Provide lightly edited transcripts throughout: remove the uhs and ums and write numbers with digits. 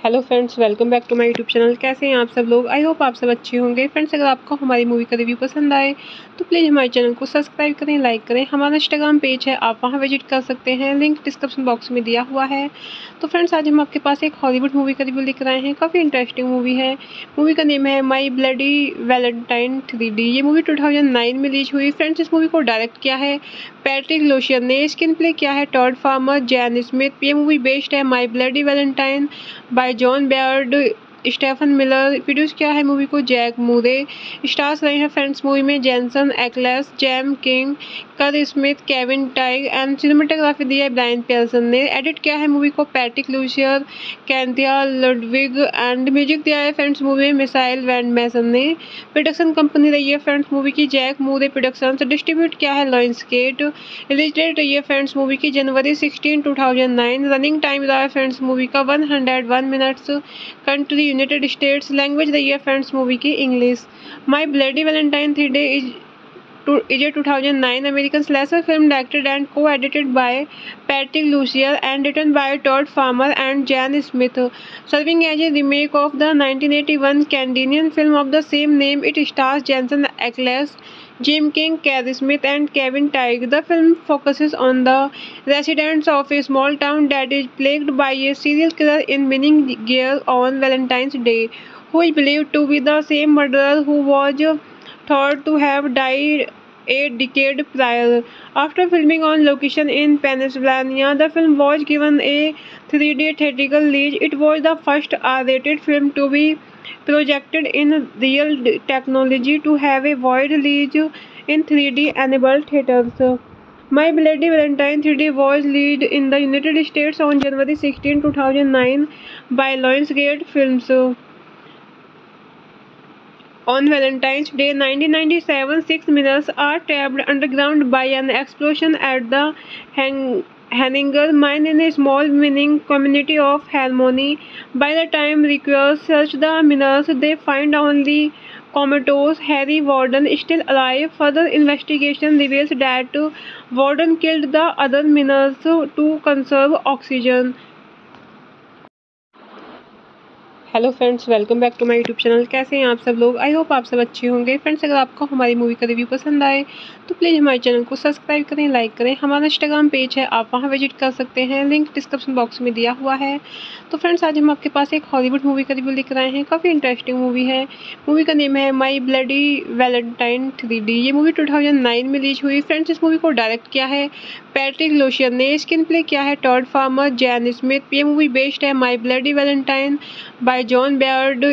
Hello friends, welcome back to my YouTube channel. कैसे हैं आप सब लोग? आई होप आप सब अच्छे होंगे। फ्रेंड्स, अगर आपको हमारी मूवी का रिव्यू पसंद आए तो प्लीज़ हमारे चैनल को सब्सक्राइब करें, लाइक करें। हमारा इंस्टाग्राम पेज है, आप वहां विजिट कर सकते हैं, लिंक डिस्क्रिप्शन बॉक्स में दिया हुआ है। तो फ्रेंड्स, आज हम आपके पास एक हॉलीवुड मूवी का रिव्यू लेकर आए हैं। काफ़ी इंटरेस्टिंग मूवी है। मूवी का नेम है माई ब्लडी वैलेंटाइन 3D। ये मूवी 2009 में रिलीज हुई। फ्रेंड्स, इस मूवी को डायरेक्ट किया है पैट्रिक लोशियन ने। स्क्रीन प्ले किया है टॉड फार्मर, जैन स्मिथ। ये मूवी बेस्ड है माई bloody Valentine by John Beaird, Stephen Miller. Produce किया है मूवी को जैक मूरे। स्टार्स रहे हैं फ्रेंड्स मूवी में Jensen Ackles, Jaime King, Kerr Smith, Kevin Tighe and cinematography दी है ब्रायन पियर्सन ने। एडिट किया है मूवी को Patrick Lussier, Cynthia Ludwig and music दिया है फ्रेंड्स मूवी में मिसाइल वैंड मैसन ने। प्रोडक्शन कंपनी रही है फ्रेंड्स मूवी की जैक मूरे प्रोडक्शंस। डिस्ट्रीब्यूट किया है लॉयंसगेट। रिलीज डेट रही है फ्रेंड्स मूवी की जनवरी 16, 2009। रनिंग टाइम रहा है फ्रेंड्स मूवी का 101 minutes. Country United states. Language रही है फ्रेंड्स मूवी की English. My bloody Valentine 3D is a 2009 American slasher film directed and co-edited by Patrick Lucier and written by Todd Farmer and Jan Smith. Serving as a remake of the 1981 Canadian film of the same name, it stars Jensen Ackles, Jim King, Carrie Smith, and Kevin Teige. The film focuses on the residents of a small town that is plagued by a serial killer in winning gear on Valentine's Day, who is believed to be the same murderer who was thought to have died a decade prior. After filming on location in Pennsylvania, the film was given a 3D theatrical release. It was the first R-rated film to be projected in real technology to have a wide release in 3D enabled theaters. My Bloody Valentine 3D was released in the United States on January 16, 2009 by Lionsgate Films. On Valentine's Day 1997, six miners are trapped underground by an explosion at the Henninger mine in a small mining community of Harmony. By the time rescuers search the miners, they find only comatose Harry Warden still alive. Further investigation reveals that Warden killed the other miners to conserve oxygen. Hello friends, welcome back to my YouTube channel. कैसे हैं आप सब लोग? I hope आप सब अच्छे होंगे। Friends, अगर आपको हमारी मूवी का रिव्यू पसंद आए तो प्लीज़ हमारे चैनल को सब्सक्राइब करें, लाइक करें। हमारा इंस्टाग्राम पेज है, आप वहां विजिट कर सकते हैं, लिंक डिस्क्रिप्शन बॉक्स में दिया हुआ है। तो फ्रेंड्स, आज हम आपके पास एक हॉलीवुड मूवी का रिव्यू लेकर आए हैं। काफ़ी इंटरेस्टिंग मूवी है। मूवी का नेम है माई ब्लडी वैलेंटाइन 3D। ये मूवी 2009 में रिलीज हुई। फ्रेंड्स, इस मूवी को डायरेक्ट किया है पैट्रिक लोशियन ने। स्क्रीन प्ले किया है टॉड फार्मर, जैन स्मिथ। ये मूवी बेस्ड है माई bloody Valentine by John Beaird,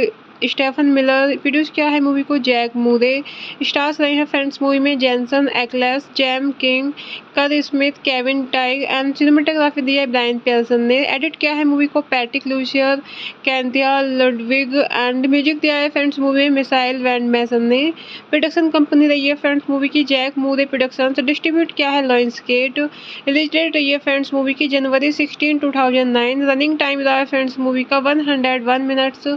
Stephen Miller. Produce किया है मूवी को जैक मूरे। स्टार्स रहे हैं फ्रेंड्स मूवी में Jensen Ackles, Jaime King, Kerr Smith, Kevin Tighe and cinematography दी है ब्रायन पियर्सन ने। एडिट किया है मूवी को Patrick Lussier, Cynthia Ludwig and music दिया है फ्रेंड्स मूवी में मिसाइल वैंड मैसन ने। प्रोडक्शन कंपनी रही है फ्रेंड्स मूवी की जैक मूरे प्रोडक्शंस। डिस्ट्रीब्यूट किया है लॉयंसगेट। रिलीज डेट रही है फ्रेंड्स मूवी की जनवरी 16, 2009। रनिंग टाइम रहा है फ्रेंड्स मूवी का 101 minutes.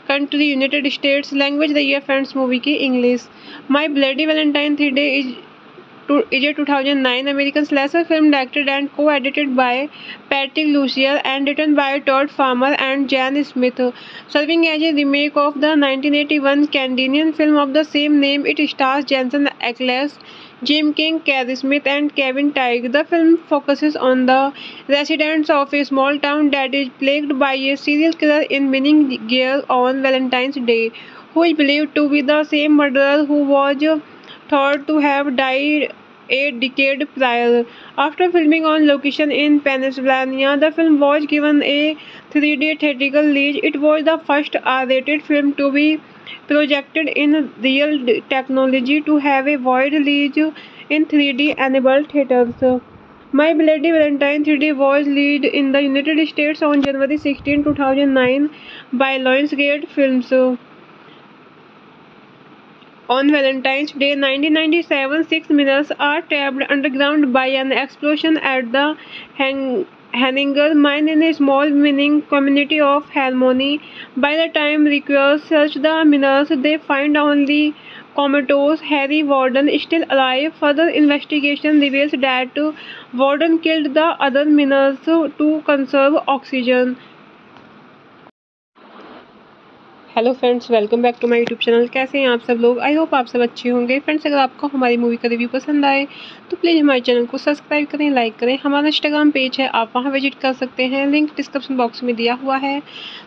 Country United states. Language रही है फ्रेंड्स मूवी की English. My bloody Valentine 3D is a 2009 American slasher film directed and co-edited by Patrick Lucier and written by Todd Farmer and Jan Smith. Serving as a remake of the 1981 Canadian film of the same name, it stars Jensen Ackles, Jim King, Carrie Smith, and Kevin Teige. The film focuses on the residents of a small town that is plagued by a serial killer in winning gear on Valentine's Day, who is believed to be the same murderer who was thought to have died a decade prior. After filming on location in Pennsylvania, the film was given a 3D theatrical release. It was the first R-rated film to be projected in real technology to have a wide release in 3D enabled theaters. My Bloody Valentine 3D was released in the United States on January 16, 2009 by Lionsgate Films. On Valentine's Day 1997, 6 miners are trapped underground by an explosion at the Henninger mine in a small mining community of Harmony. By the time rescuers search the miners, they find only comatose Harry Warden still alive. Further investigation reveals that Warden killed the other miners to conserve oxygen. Hello friends, welcome back to my YouTube channel. कैसे हैं आप सब लोग? I hope आप सब अच्छे होंगे। Friends, अगर आपको हमारी मूवी का रिव्यू पसंद आए तो प्लीज़ हमारे चैनल को सब्सक्राइब करें, लाइक करें। हमारा इंस्टाग्राम पेज है, आप वहां विजिट कर सकते हैं, लिंक डिस्क्रिप्शन बॉक्स में दिया हुआ है।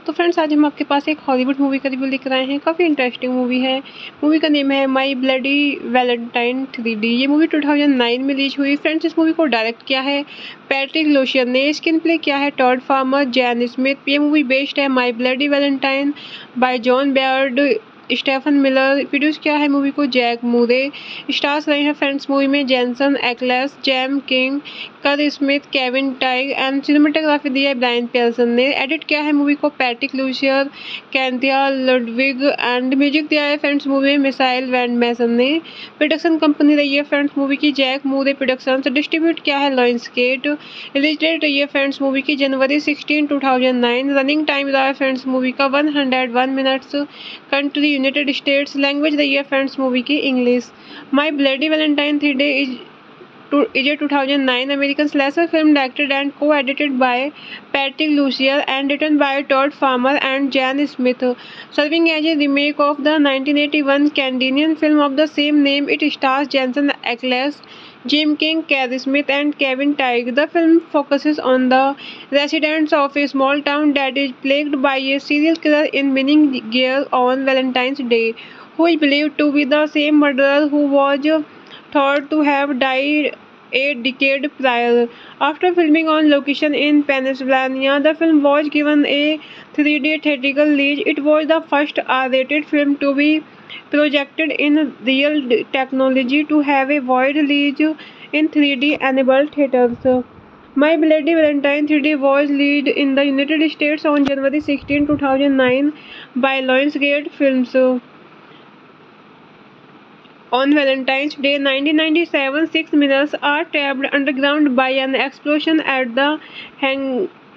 तो फ्रेंड्स, आज हम आपके पास एक हॉलीवुड मूवी का रिव्यू लेकर आए हैं। काफ़ी इंटरेस्टिंग मूवी है। मूवी का नेम है माई ब्लडी वैलेंटाइन 3D। ये मूवी 2009 में रिलीज हुई। फ्रेंड्स, इस मूवी को डायरेक्ट किया है पैट्रिक लोशियन ने। स्क्रीन प्ले किया है टॉड फार्मर, जैन स्मिथ। ये मूवी बेस्ड है माई bloody Valentine by John Beaird, Stephen Miller. Produce किया है मूवी को जैक मूरे। स्टार्स रहे हैं फ्रेंड्स मूवी में Jensen Ackles, Jaime King, Kerr Smith, Kevin Tighe and cinematography दी है ब्रायन पियर्सन ने। एडिट किया है मूवी को Patrick Lussier, Cynthia Ludwig and music दिया है फ्रेंड्स मूवी में मिसाइल वैंड मैसन ने। प्रोडक्शन कंपनी रही है फ्रेंड्स मूवी की जैक मूरे प्रोडक्शंस। डिस्ट्रीब्यूट किया है लॉयंसगेट। रिलीज डेट रही है फ्रेंड्स मूवी की जनवरी 16, 2009। रनिंग टाइम रहा है फ्रेंड्स मूवी का 101 minutes. Country United states. Language रही है फ्रेंड्स मूवी की English. My bloody Valentine 3D is a 2009 American slasher film directed and co-edited by Patrick Lucier and written by Todd Farmer and Jan Smith. Serving as a remake of the 1981 Canadian film of the same name, it stars Jensen Ackles, Jim King, Carrie Smith, and Kevin Teige. The film focuses on the residents of a small town that is plagued by a serial killer in winning gear on Valentine's Day, who is believed to be the same murderer who was thought to have died a decade prior. After filming on location in Pennsylvania, the film was given a 3D theatrical release. It was the first R-rated film to be projected in real technology to have a wide release in 3D enabled theaters. My Bloody Valentine 3D was released in the United States on January 16, 2009 by Lionsgate Films. On Valentine's Day 1997, 6 miners are trapped underground by an explosion at the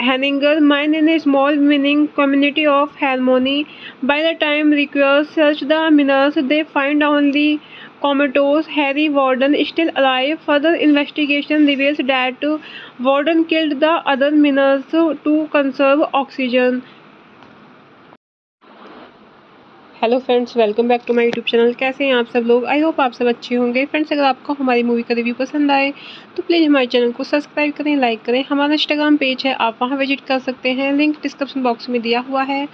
Henninger mine in a small mining community of Harmony. By the time rescuers search the miners, they find only comatose Harry Warden still alive. Further investigation reveals that Warden killed the other miners to conserve oxygen. Hello friends, welcome back to my YouTube channel. कैसे हैं आप सब लोग? I hope आप सब अच्छे होंगे। Friends, अगर आपको हमारी मूवी का रिव्यू पसंद आए तो प्लीज़ हमारे चैनल को सब्सक्राइब करें, लाइक करें। हमारा इंस्टाग्राम पेज है, आप वहां विजिट कर सकते हैं, लिंक डिस्क्रिप्शन बॉक्स में दिया हुआ है।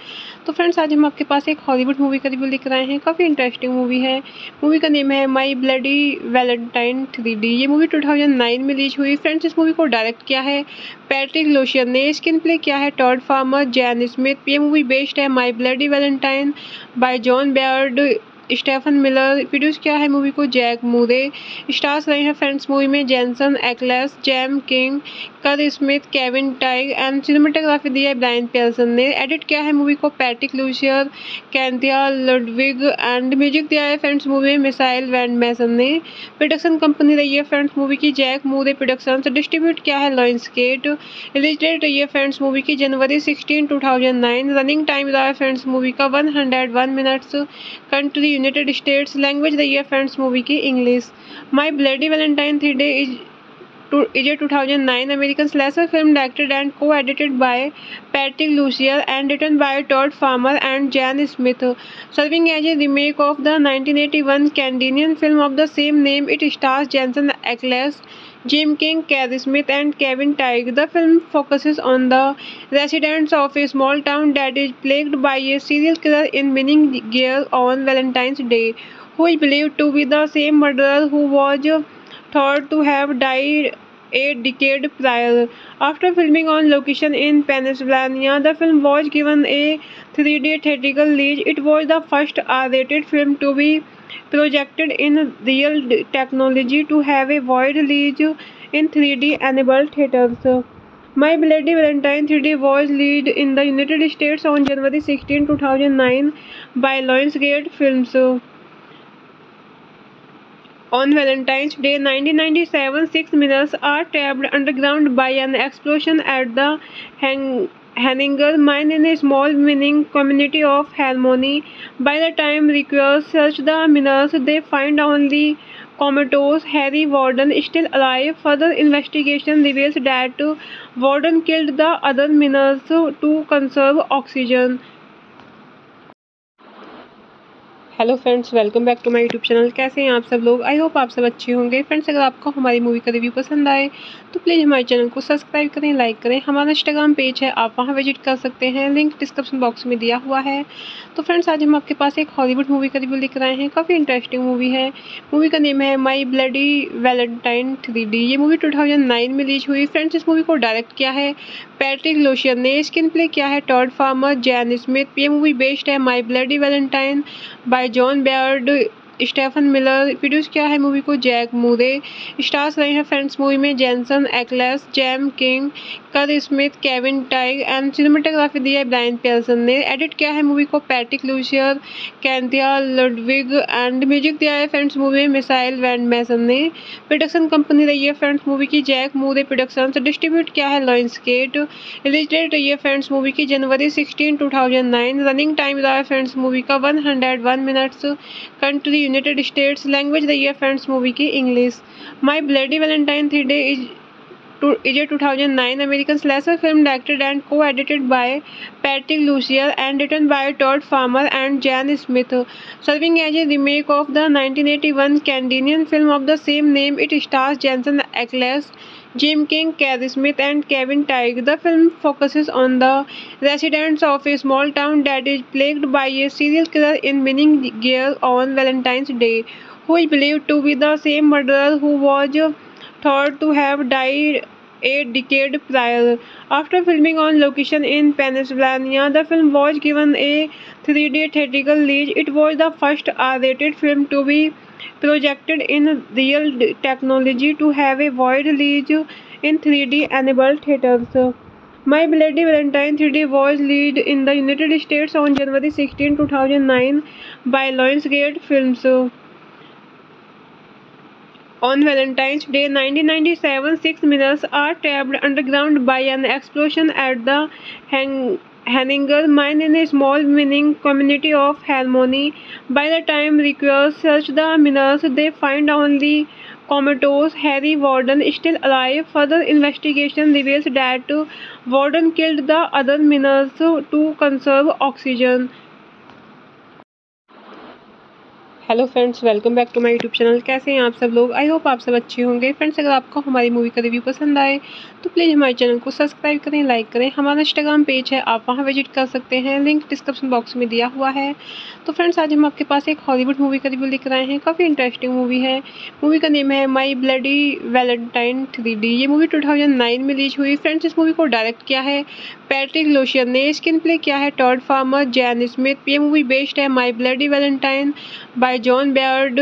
तो फ्रेंड्स, आज हम आपके पास एक हॉलीवुड मूवी का रिव्यू लेकर आए हैं। काफ़ी इंटरेस्टिंग मूवी है। मूवी का नेम है माई ब्लडी वैलेंटाइन 3D। ये मूवी 2009 में रिलीज हुई। फ्रेंड्स, इस मूवी को डायरेक्ट किया है पैट्रिक लोशियन ने। स्क्रीन प्ले किया है टॉड फार्मर, जैन स्मिथ। ये मूवी बेस्ड है माई bloody Valentine by John Beaird, Stephen Miller. Produce किया है मूवी को जैक मूरे। स्टार्स रहे हैं फ्रेंड्स मूवी में Jensen Ackles, Jaime King, Kerr Smith, Kevin Tighe and cinematography दी है ब्रायन पियर्सन ने। एडिट किया है मूवी को Patrick Lussier, Cynthia Ludwig and music दिया है फ्रेंड्स मूवी में मिसाइल वैंड मैसन ने। प्रोडक्शन कंपनी रही है फ्रेंड्स मूवी की जैक मूरे प्रोडक्शन। डिस्ट्रीब्यूट किया है लॉयंसगेट। रिलीज डेट रही है फ्रेंड्स मूवी की जनवरी 16, 2009। रनिंग टाइम रहा है फ्रेंड्स मूवी का 101 minutes. Country United states. Language रही है फ्रेंड्स मूवी की English. My bloody Valentine 3D is a 2009 American slasher film directed and co-edited by Patrick Lucier and written by Todd Farmer and Jan Smith. Serving as a remake of the 1981 Canadian film of the same name, it stars Jensen Ackles, Jim King, Carrie Smith, and Kevin Teige. The film focuses on the residents of a small town that is plagued by a serial killer in winning gear on Valentine's Day, who is believed to be the same murderer who was thought to have died a decade prior. After filming on location in Pennsylvania, the film was given a 3D theatrical release. It was the first R-rated film to be projected in real technology to have a wide release in 3D enabled theaters. My Bloody Valentine 3D was released in the United States on January 16, 2009 by Lionsgate Films. On Valentine's Day 1997, 6 miners are trapped underground by an explosion at the Henninger mine in a small mining community of Harmony. By the time rescuers search the miners, they find only comatose Harry Warden still alive. Further investigation reveals that Warden killed the other miners to conserve oxygen. Hello friends, welcome back to my YouTube channel. कैसे हैं आप सब लोग? I hope आप सब अच्छे होंगे। Friends, अगर आपको हमारी मूवी का रिव्यू पसंद आए तो प्लीज़ हमारे चैनल को सब्सक्राइब करें, लाइक करें। हमारा इंस्टाग्राम पेज है, आप वहां विजिट कर सकते हैं, लिंक डिस्क्रिप्शन बॉक्स में दिया हुआ है। तो फ्रेंड्स, आज हम आपके पास एक हॉलीवुड मूवी का रिव्यू लेकर आए हैं। काफ़ी इंटरेस्टिंग मूवी है। मूवी का नेम है माई ब्लडी वैलेंटाइन 3D। ये मूवी 2009 में रिलीज हुई। फ्रेंड्स, इस मूवी को डायरेक्ट किया है पैट्रिक लोशियन ने। स्क्रीन प्ले किया है टॉड फार्मर, जैन स्मिथ। ये मूवी बेस्ड है माई bloody Valentine by John Beaird, Stephen Miller. Produce किया है मूवी को जैक मूरे। स्टार्स रहे हैं फ्रेंड्स मूवी में Jensen Ackles, Jaime King, Kerr Smith, Kevin Tighe and cinematography दी है ब्रायन पियर्सन ने। एडिट किया है मूवी को Patrick Lussier, Cynthia Ludwig and music दिया है फ्रेंड्स मूवी में मिसाइल वैंड मैसन ने। प्रोडक्शन कंपनी रही है फ्रेंड्स मूवी की जैक मूरे प्रोडक्शन। डिस्ट्रीब्यूट किया है लॉयंसगेट। रिलीज डेट रही है फ्रेंड्स मूवी की जनवरी 16, 2009। रनिंग टाइम रहा है फ्रेंड्स मूवी का 101 minutes. Country United states. Language रही है फ्रेंड्स मूवी की English. My bloody Valentine 3D is a 2009 American slasher film directed and co-edited by Patrick Lucier and written by Todd Farmer and Jan Smith. Serving as a remake of the 1981 Canadian film of the same name, it stars Jensen Ackles, Jim King, Carrie Smith, and Kevin Teige. The film focuses on the residents of a small town that is plagued by a serial killer in winning gear on Valentine's Day, who is believed to be the same murderer who was thought to have died a decade prior. After filming on location in Pennsylvania, the film was given a 3D theatrical release. It was the first R-rated film to be projected in real technology to have a wide release in 3D enabled theaters. My Bloody Valentine 3D was released in the United States on January 16, 2009 by Lionsgate Films. On Valentine's Day 1997, 6 miners are trapped underground by an explosion at the Henninger mine in a small mining community of Harmony. By the time rescuers search the miners, they find only comatose Harry Warden still alive. Further investigation reveals that Warden killed the other miners to conserve oxygen. Hello friends, welcome back to my YouTube channel. कैसे हैं आप सब लोग? I hope आप सब अच्छे होंगे। Friends, अगर आपको हमारी मूवी का रिव्यू पसंद आए तो प्लीज़ हमारे चैनल को सब्सक्राइब करें, लाइक करें। हमारा इंस्टाग्राम पेज है, आप वहां विजिट कर सकते हैं, लिंक डिस्क्रिप्शन बॉक्स में दिया हुआ है। तो फ्रेंड्स, आज हम आपके पास एक हॉलीवुड मूवी का रिव्यू लेकर आए हैं। काफ़ी इंटरेस्टिंग मूवी है। मूवी का नेम है माई ब्लडी वैलेंटाइन 3D। ये मूवी 2009 में रिलीज हुई। फ्रेंड्स, इस मूवी को डायरेक्ट किया है पैट्रिक लोशियन ने। स्क्रीन प्ले किया है टॉड फार्मर, जैन स्मिथ। ये मूवी बेस्ड है माई bloody Valentine by John Beaird,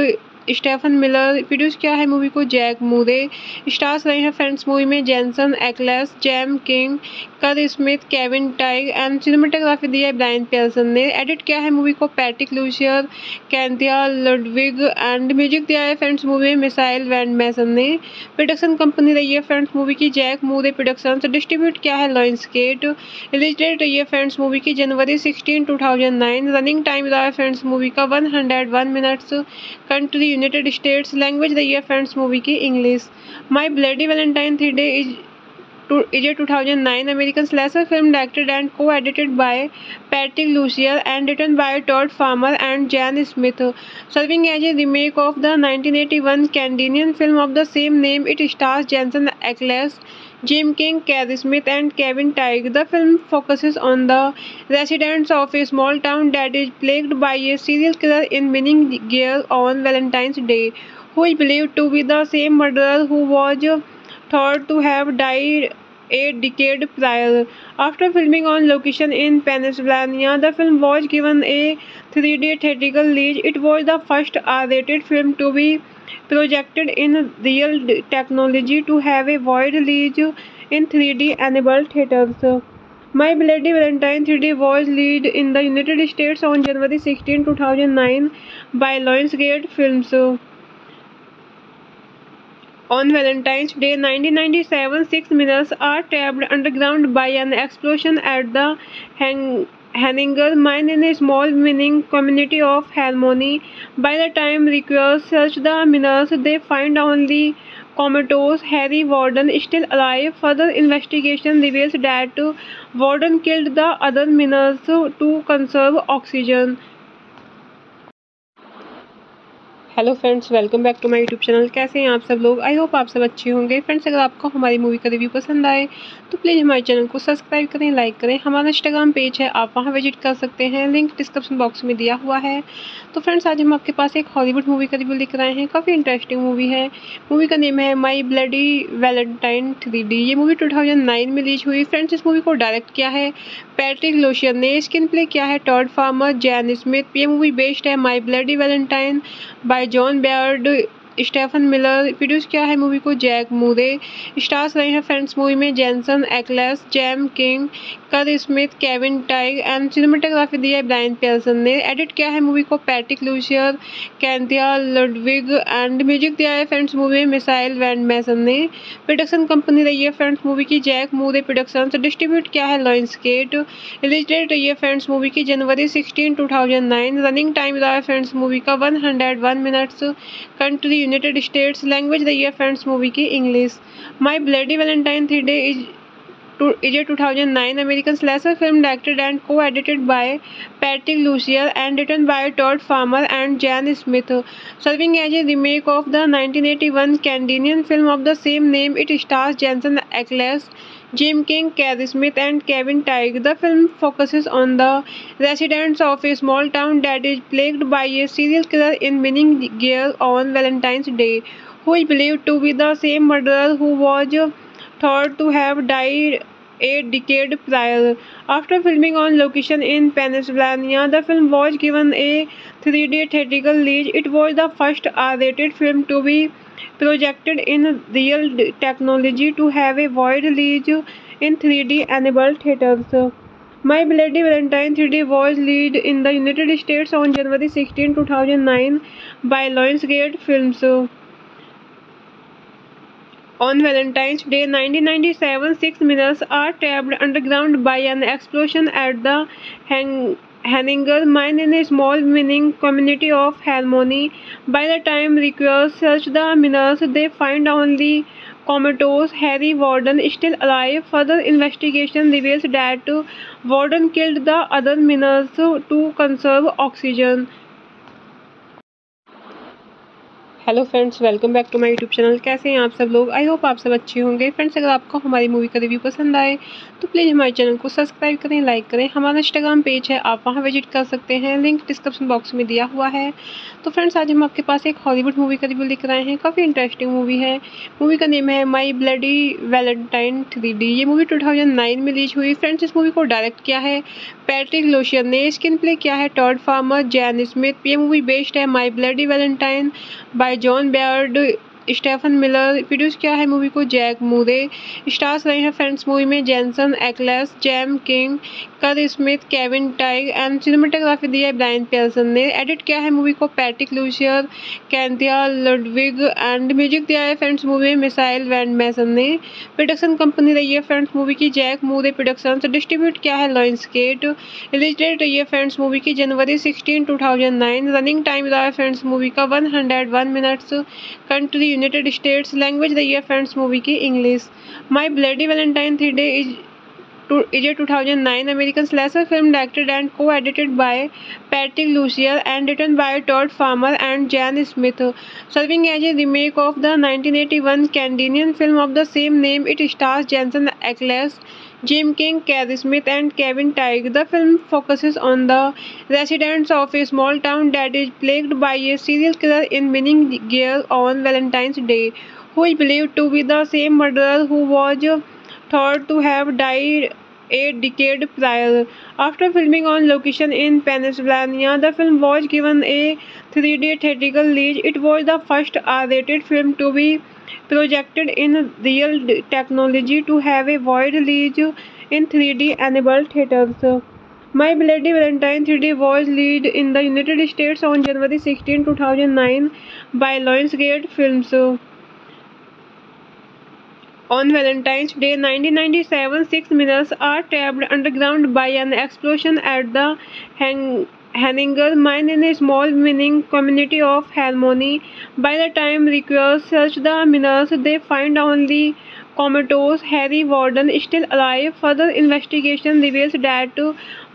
Stephen Miller. Produce किया है मूवी को जैक मूरे। स्टार्स रहे हैं फ्रेंड्स मूवी में Jensen Ackles, Jaime King, Kerr Smith, Kevin Tighe and cinematography दी है ब्रायन पियर्सन ने। एडिट किया है मूवी को Patrick Lussier, Cynthia Ludwig and music दिया है फ्रेंड्स मूवी में मिसाइल वैंड मैसन ने। प्रोडक्शन कंपनी रही है फ्रेंड्स मूवी की जैक मूरे प्रोडक्शंस। डिस्ट्रीब्यूट किया है लॉयंसगेट। रिलीज डेट रही है फ्रेंड्स मूवी की जनवरी 16, 2009। रनिंग टाइम रहा है फ्रेंड्स मूवी का 101 minutes. Country United states. Language रही है फ्रेंड्स मूवी की English. My bloody Valentine 3D is a 2009 American slasher film directed and co-edited by Patrick Lucier and written by Todd Farmer and Jan Smith. Serving as a remake of the 1981 Canadian film of the same name, it stars Jensen Ackles, Jim King, Carrie Smith, and Kevin Teige. The film focuses on the residents of a small town that is plagued by a serial killer in winning gear on Valentine's Day, who is believed to be the same murderer who was thought to have died a decade prior. After filming on location in Pennsylvania, the film was given a 3D theatrical release. It was the first R-rated film to be projected in real technology to have a wide release in 3D enabled theaters. My Bloody Valentine 3D was released in the United States on January 16, 2009 by Lionsgate Films. On Valentine's Day 1997, 6 miners are trapped underground by an explosion at the Henninger mine in a small mining community of Harmony. By the time rescuers search the miners, they find only comatose Harry Warden still alive. Further investigation reveals that Warden killed the other miners to conserve oxygen. Hello friends, welcome back to my YouTube channel. कैसे हैं आप सब लोग? I hope आप सब अच्छे होंगे। Friends, अगर आपको हमारी मूवी का रिव्यू पसंद आए तो प्लीज़ हमारे चैनल को सब्सक्राइब करें, लाइक करें। हमारा इंस्टाग्राम पेज है, आप वहां विजिट कर सकते हैं, लिंक डिस्क्रिप्शन बॉक्स में दिया हुआ है। तो फ्रेंड्स, आज हम आपके पास एक हॉलीवुड मूवी का रिव्यू लेकर आए हैं। काफ़ी इंटरेस्टिंग मूवी है। मूवी का नेम है माई ब्लडी वैलेंटाइन 3D। ये मूवी 2009 में रिलीज हुई। फ्रेंड्स, इस मूवी को डायरेक्ट किया है पैट्रिक लोशियन ने। स्क्रीन प्ले किया है टॉड फार्मर, जैन स्मिथ। ये मूवी बेस्ड है माई bloody Valentine by John Beaird, Stephen Miller. Produce किया है मूवी को जैक मूरे। स्टार्स रहे हैं फ्रेंड्स मूवी में Jensen Ackles, Jaime King, Kerr Smith, Kevin Tighe and cinematography दी है ब्रायन पियर्सन ने। एडिट किया है मूवी को Patrick Lussier, Cynthia Ludwig and music दिया है फ्रेंड्स मूवी में मिसाइल वैंड मैसन ने। प्रोडक्शन कंपनी रही है फ्रेंड्स मूवी की जैक मूरे प्रोडक्शंस। डिस्ट्रीब्यूट किया है लॉयंसगेट। रिलीज डेट रही है फ्रेंड्स मूवी की जनवरी 16, 2009। रनिंग टाइम रहा है फ्रेंड्स मूवी का 101 minutes. Country United states. Language रही है फ्रेंड्स मूवी की English. My bloody Valentine 3D is a 2009 American slasher film directed and co-edited by Patrick Lucier and written by Todd Farmer and Jan Smith. Serving as a remake of the 1981 Canadian film of the same name, it stars Jensen Ackles, Jim King, Carrie Smith, and Kevin Teige. The film focuses on the residents of a small town that is plagued by a serial killer in winning gear on Valentine's Day, who is believed to be the same murderer who was thought to have died a decade prior. After filming on location in Pennsylvania, the film was given a 3D theatrical release. It was the first R-rated film to be projected in real technology to have a wide release in 3D enabled theaters. My Bloody Valentine 3D was released in the United States on January 16, 2009 by Lionsgate Films. On Valentine's Day 1997, 6 miners are trapped underground by an explosion at the Henninger mine in a small mining community of Harmony. By the time rescuers search the miners, they find only comatose Harry Warden still alive. Further investigation reveals that Warden killed the other miners to conserve oxygen. Hello friends, welcome back to my YouTube channel. कैसे हैं आप सब लोग? I hope आप सब अच्छे होंगे। Friends, अगर आपको हमारी मूवी का रिव्यू पसंद आए तो प्लीज़ हमारे चैनल को सब्सक्राइब करें, लाइक करें। हमारा इंस्टाग्राम पेज है, आप वहां विजिट कर सकते हैं, लिंक डिस्क्रिप्शन बॉक्स में दिया हुआ है। तो फ्रेंड्स, आज हम आपके पास एक हॉलीवुड मूवी का रिव्यू लेकर आए हैं। काफ़ी इंटरेस्टिंग मूवी है। मूवी का नेम है माई ब्लडी वैलेंटाइन 3D। ये मूवी 2009 में रिलीज हुई। फ्रेंड्स, इस मूवी को डायरेक्ट किया है पैट्रिक लोशियन ने। स्क्रीन प्ले किया है टॉड फार्मर, जैन स्मिथ। ये मूवी बेस्ड है माई bloody Valentine by John Beaird, Stephen Miller. Produce किया है मूवी को जैक मूरे। स्टार्स रहे हैं फ्रेंड्स मूवी में Jensen Ackles, Jaime King, Kerr Smith, Kevin Tighe and cinematography दी है ब्रायन पियर्सन ने। एडिट किया है मूवी को Patrick Lussier, Cynthia Ludwig and music दिया है फ्रेंड्स मूवी में मिसाइल वैंड मैसन ने। प्रोडक्शन कंपनी रही है फ्रेंड्स मूवी की जैक मूरे प्रोडक्शन। डिस्ट्रीब्यूट किया है लॉयंसगेट। रिलीज डेट रही है फ्रेंड्स मूवी की जनवरी 16, 2009। रनिंग टाइम रहा है फ्रेंड्स मूवी का 101 minutes. Country United states. Language रही है फ्रेंड्स मूवी की English. My bloody Valentine 3D is a 2009 American slasher film directed and co-edited by Patrick Lucier and written by Todd Farmer and Jan Smith. Serving as a remake of the 1981 Canadian film of the same name, it stars Jensen Ackles, Jim King, Carrie Smith, and Kevin Teige. The film focuses on the residents of a small town that is plagued by a serial killer in winning gear on Valentine's Day, who is believed to be the same murderer who was thought to have died a decade prior. After filming on location in Pennsylvania, the film was given a 3D theatrical release. It was the first R-rated film to be projected in real technology to have a wide release in 3D enabled theaters. My Bloody Valentine 3D was released in the United States on January 16, 2009 by Lionsgate Films. On Valentine's Day 1997, 6 miners are trapped underground by an explosion at the Henninger mine in a small mining community of Harmony. By the time rescuers search the miners, they find only comatose Harry Warden still alive. Further investigation reveals that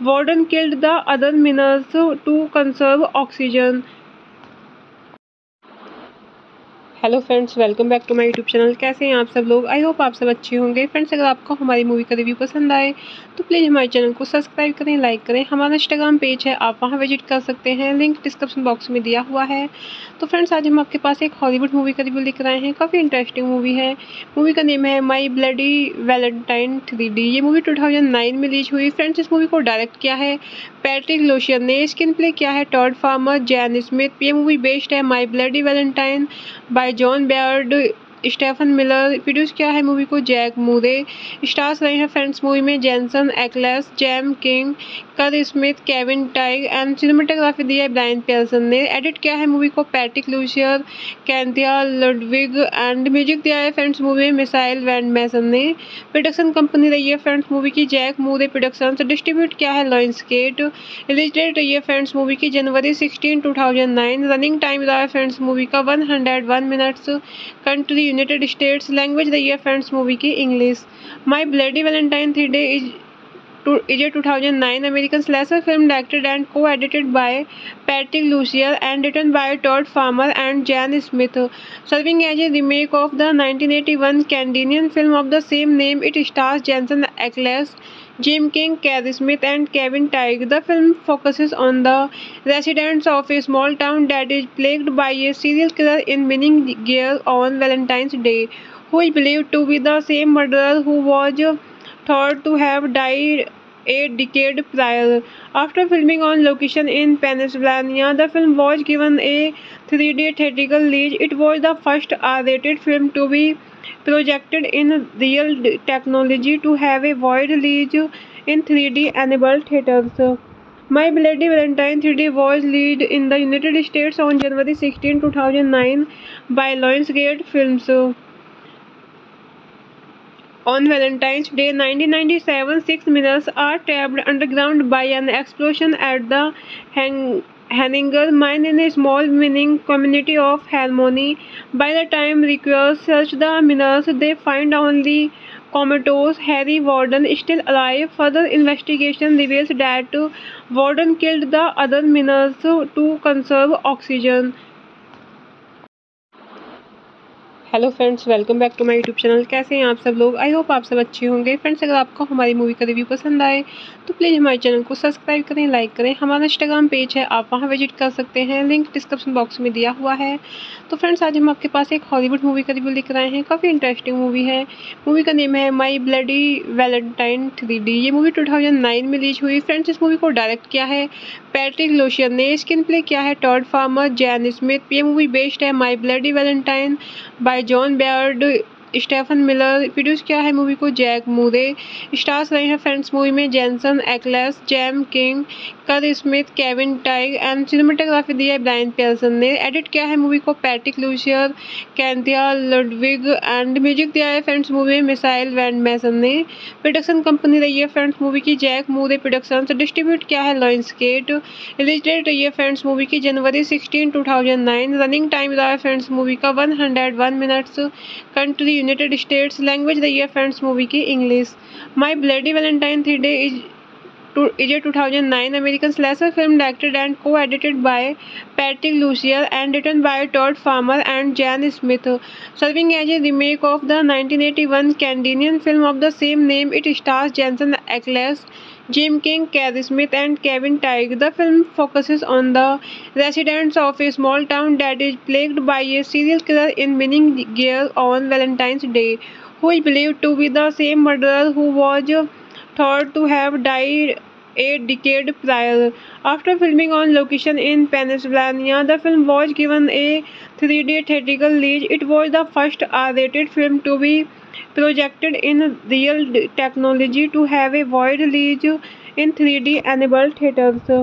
Warden killed the other miners to conserve oxygen. Hello friends, welcome back to my YouTube channel. कैसे हैं आप सब लोग? I hope आप सब अच्छे होंगे। Friends, अगर आपको हमारी मूवी का रिव्यू पसंद आए तो प्लीज़ हमारे चैनल को सब्सक्राइब करें, लाइक करें। हमारा इंस्टाग्राम पेज है, आप वहां विजिट कर सकते हैं, लिंक डिस्क्रिप्शन बॉक्स में दिया हुआ है। तो फ्रेंड्स, आज हम आपके पास एक हॉलीवुड मूवी का रिव्यू लेकर आए हैं। काफ़ी इंटरेस्टिंग मूवी है। मूवी का नेम है माई ब्लडी वैलेंटाइन 3D। ये मूवी 2009 में रिलीज हुई। फ्रेंड्स, इस मूवी को डायरेक्ट किया है पैट्रिक लोशियन ने। स्क्रीन प्ले किया है टॉड फार्मर, जैन स्मिथ। ये मूवी बेस्ड है माई bloody Valentine by John Beaird, Stephen Miller. Produce किया है मूवी को जैक मूरे। स्टार्स रहे हैं फ्रेंड्स मूवी में Jensen Ackles, Jaime King, Kerr Smith, Kevin Tighe and cinematography दी है ब्रायन पियर्सन ने। एडिट किया है मूवी को Patrick Lussier, Cynthia Ludwig and music दिया है फ्रेंड्स मूवी में मिसाइल वैंड मैसन ने। प्रोडक्शन कंपनी रही है फ्रेंड्स मूवी की जैक मूरे प्रोडक्शन। डिस्ट्रीब्यूट किया है लॉयंसगेट। रिलीज डेट रही है फ्रेंड्स मूवी की जनवरी 16, 2009। रनिंग टाइम रहा है फ्रेंड्स मूवी का 101 minutes. Country United states. Language रही है फ्रेंड्स मूवी की English. My bloody Valentine 3D is a 2009 American slasher film directed and co-edited by Patrick Lucier and written by Todd Farmer and Jan Smith. Serving as a remake of the 1981 Canadian film of the same name, it stars Jensen Ackles, Jim King, Carrie Smith, and Kevin Teige. The film focuses on the residents of a small town that is plagued by a serial killer in winning gear on Valentine's Day, who is believed to be the same murderer who was thought to have died a decade prior. After filming on location in Pennsylvania, the film was given a 3D theatrical release. It was the first R-rated film to be projected in real technology to have a wide release in 3D enabled theaters. My Bloody Valentine 3D was released in the United States on January 16, 2009 by Lionsgate Films. On Valentine's Day 1997, 6 miners are trapped underground by an explosion at the Henninger mine in a small mining community of Harmony. By the time rescuers search the miners, they find only comatose Harry Warden still alive. Further investigation reveals that Warden killed the other miners to conserve oxygen. Hello friends, welcome back to my YouTube channel. कैसे हैं आप सब लोग? I hope आप सब अच्छे होंगे। Friends, अगर आपको हमारी मूवी का रिव्यू पसंद आए तो प्लीज़ हमारे चैनल को सब्सक्राइब करें, लाइक करें। हमारा इंस्टाग्राम पेज है, आप वहां विजिट कर सकते हैं, लिंक डिस्क्रिप्शन बॉक्स में दिया हुआ है। तो फ्रेंड्स, आज हम आपके पास एक हॉलीवुड मूवी का रिव्यू लेकर आए हैं। काफ़ी इंटरेस्टिंग मूवी है। मूवी का नेम है माई ब्लडी वैलेंटाइन 3D। ये मूवी 2009 में रिलीज हुई। फ्रेंड्स, इस मूवी को डायरेक्ट किया है पैट्रिक लोशियन ने। स्क्रीन प्ले किया है टॉड फार्मर, जैन स्मिथ। ये मूवी बेस्ड है माई bloody Valentine by John Beaird, Stephen Miller. Produce किया है मूवी को जैक मूरे। स्टार्स रहे हैं फ्रेंड्स मूवी में Jensen Ackles, Jaime King, Kerr Smith, Kevin Tighe and cinematography दी है ब्रायन पियर्सन ने। एडिट किया है मूवी को Patrick Lussier, Cynthia Ludwig and music दिया है फ्रेंड्स मूवी में मिसाइल वैंड मैसन ने। प्रोडक्शन कंपनी रही है फ्रेंड्स मूवी की जैक मूरे प्रोडक्शंस। डिस्ट्रीब्यूट किया है लॉयंसगेट। रिलीज डेट रही है फ्रेंड्स मूवी की जनवरी 16, 2009। रनिंग टाइम रहा है फ्रेंड्स मूवी का 101 minutes. Country United states. Language रही है फ्रेंड्स मूवी की English. My bloody Valentine 3D is a 2009 American slasher film directed and co-edited by Patrick Lucier and written by Todd Farmer and Jan Smith. Serving as a remake of the 1981 Canadian film of the same name, it stars Jensen Ackles, Jim King, Carrie Smith, and Kevin Teige. The film focuses on the residents of a small town that is plagued by a serial killer in winning gear on Valentine's Day, who is believed to be the same murderer who was thought to have died a decade prior. After filming on location in Pennsylvania, the film was given a 3D theatrical release. It was the first R-rated film to be projected in real technology to have a wide release in 3D enabled theaters.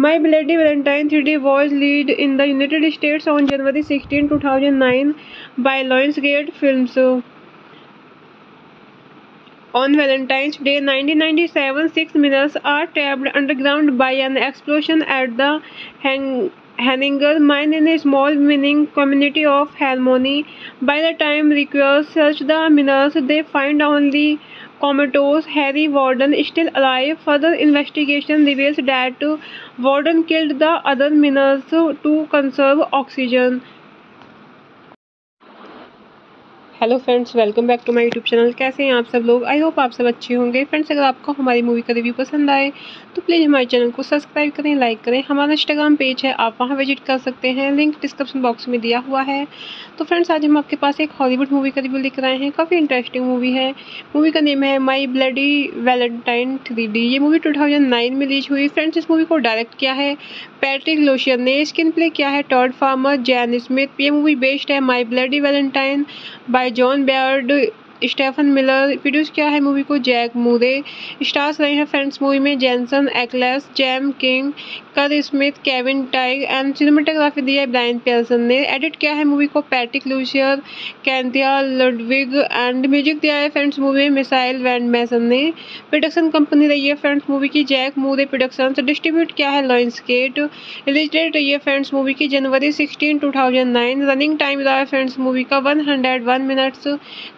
My Bloody Valentine 3D was released in the United States on January 16, 2009 by Lionsgate Films. On Valentine's Day 1997, 6 miners are trapped underground by an explosion at the Henninger mine in a small mining community of Harmony. By the time rescuers search the miners, they find only comatose Harry Warden still alive. Further investigation reveals that Warden killed the other miners to conserve oxygen. Hello friends, welcome back to my YouTube channel. कैसे हैं आप सब लोग? I hope आप सब अच्छे होंगे। Friends, अगर आपको हमारी मूवी का रिव्यू पसंद आए तो प्लीज़ हमारे चैनल को सब्सक्राइब करें, लाइक करें। हमारा इंस्टाग्राम पेज है, आप वहां विजिट कर सकते हैं, लिंक डिस्क्रिप्शन बॉक्स में दिया हुआ है। तो फ्रेंड्स, आज हम आपके पास एक हॉलीवुड मूवी का रिव्यू लेकर आए हैं। काफ़ी इंटरेस्टिंग मूवी है। मूवी का नेम है माई ब्लडी वैलेंटाइन 3D। ये मूवी 2009 में रिलीज हुई। फ्रेंड्स, इस मूवी को डायरेक्ट किया है पैट्रिक लोशियन ने। स्क्रीन प्ले किया है टॉड फार्मर, जैन स्मिथ। ये मूवी बेस्ड है माई bloody Valentine by John Beaird, Stephen Miller. Produce किया है मूवी को जैक मूरे। स्टार्स रहे हैं फ्रेंड्स मूवी में Jensen Ackles, Jaime King, Kerr Smith, Kevin Tighe and cinematography दी है ब्रायन पियर्सन ने। एडिट किया है मूवी को Patrick Lussier, Cynthia Ludwig and music दिया है फ्रेंड्स मूवी में मिसाइल वैंड मैसन ने। प्रोडक्शन कंपनी रही है फ्रेंड्स मूवी की जैक मूरे प्रोडक्शंस। डिस्ट्रीब्यूट किया है लॉयंसगेट। रिलीज डेट रही है फ्रेंड्स मूवी की जनवरी 16, 2009। रनिंग टाइम रहा है फ्रेंड्स मूवी का 101 minutes.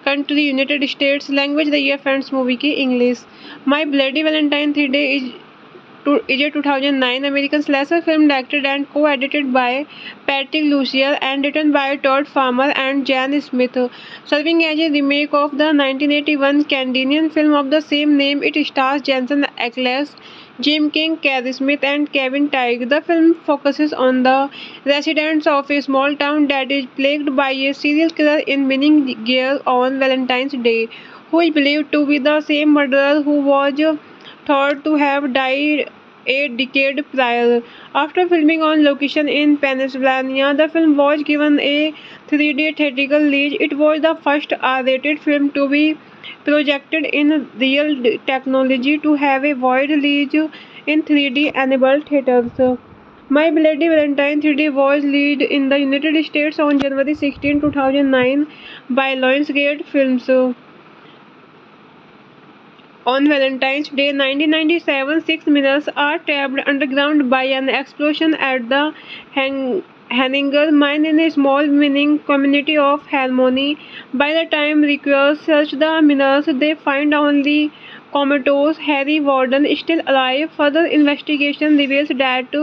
Country United states. Language रही है फ्रेंड्स मूवी की English. My bloody Valentine 3D is a 2009 American slasher film directed and co-edited by Patrick Lucier and written by Todd Farmer and Jan Smith. Serving as a remake of the 1981 Canadian film of the same name, it stars Jensen Ackles, Jim King, Carrie Smith, and Kevin Teige. The film focuses on the residents of a small town that is plagued by a serial killer in winning gear on Valentine's Day, who is believed to be the same murderer who was thought to have died a decade prior. After filming on location in Pennsylvania, the film was given a 3D theatrical release. It was the first R-rated film to be projected in real technology to have a wide release in 3D enabled theaters. My Bloody Valentine 3D was released in the United States on January 16, 2009 by Lionsgate Films. On Valentine's Day 1997, 6 miners are trapped underground by an explosion at the Henninger mine in a small mining community of Harmony. By the time rescuers search the miners, they find only comatose Harry Warden still alive. Further investigation reveals that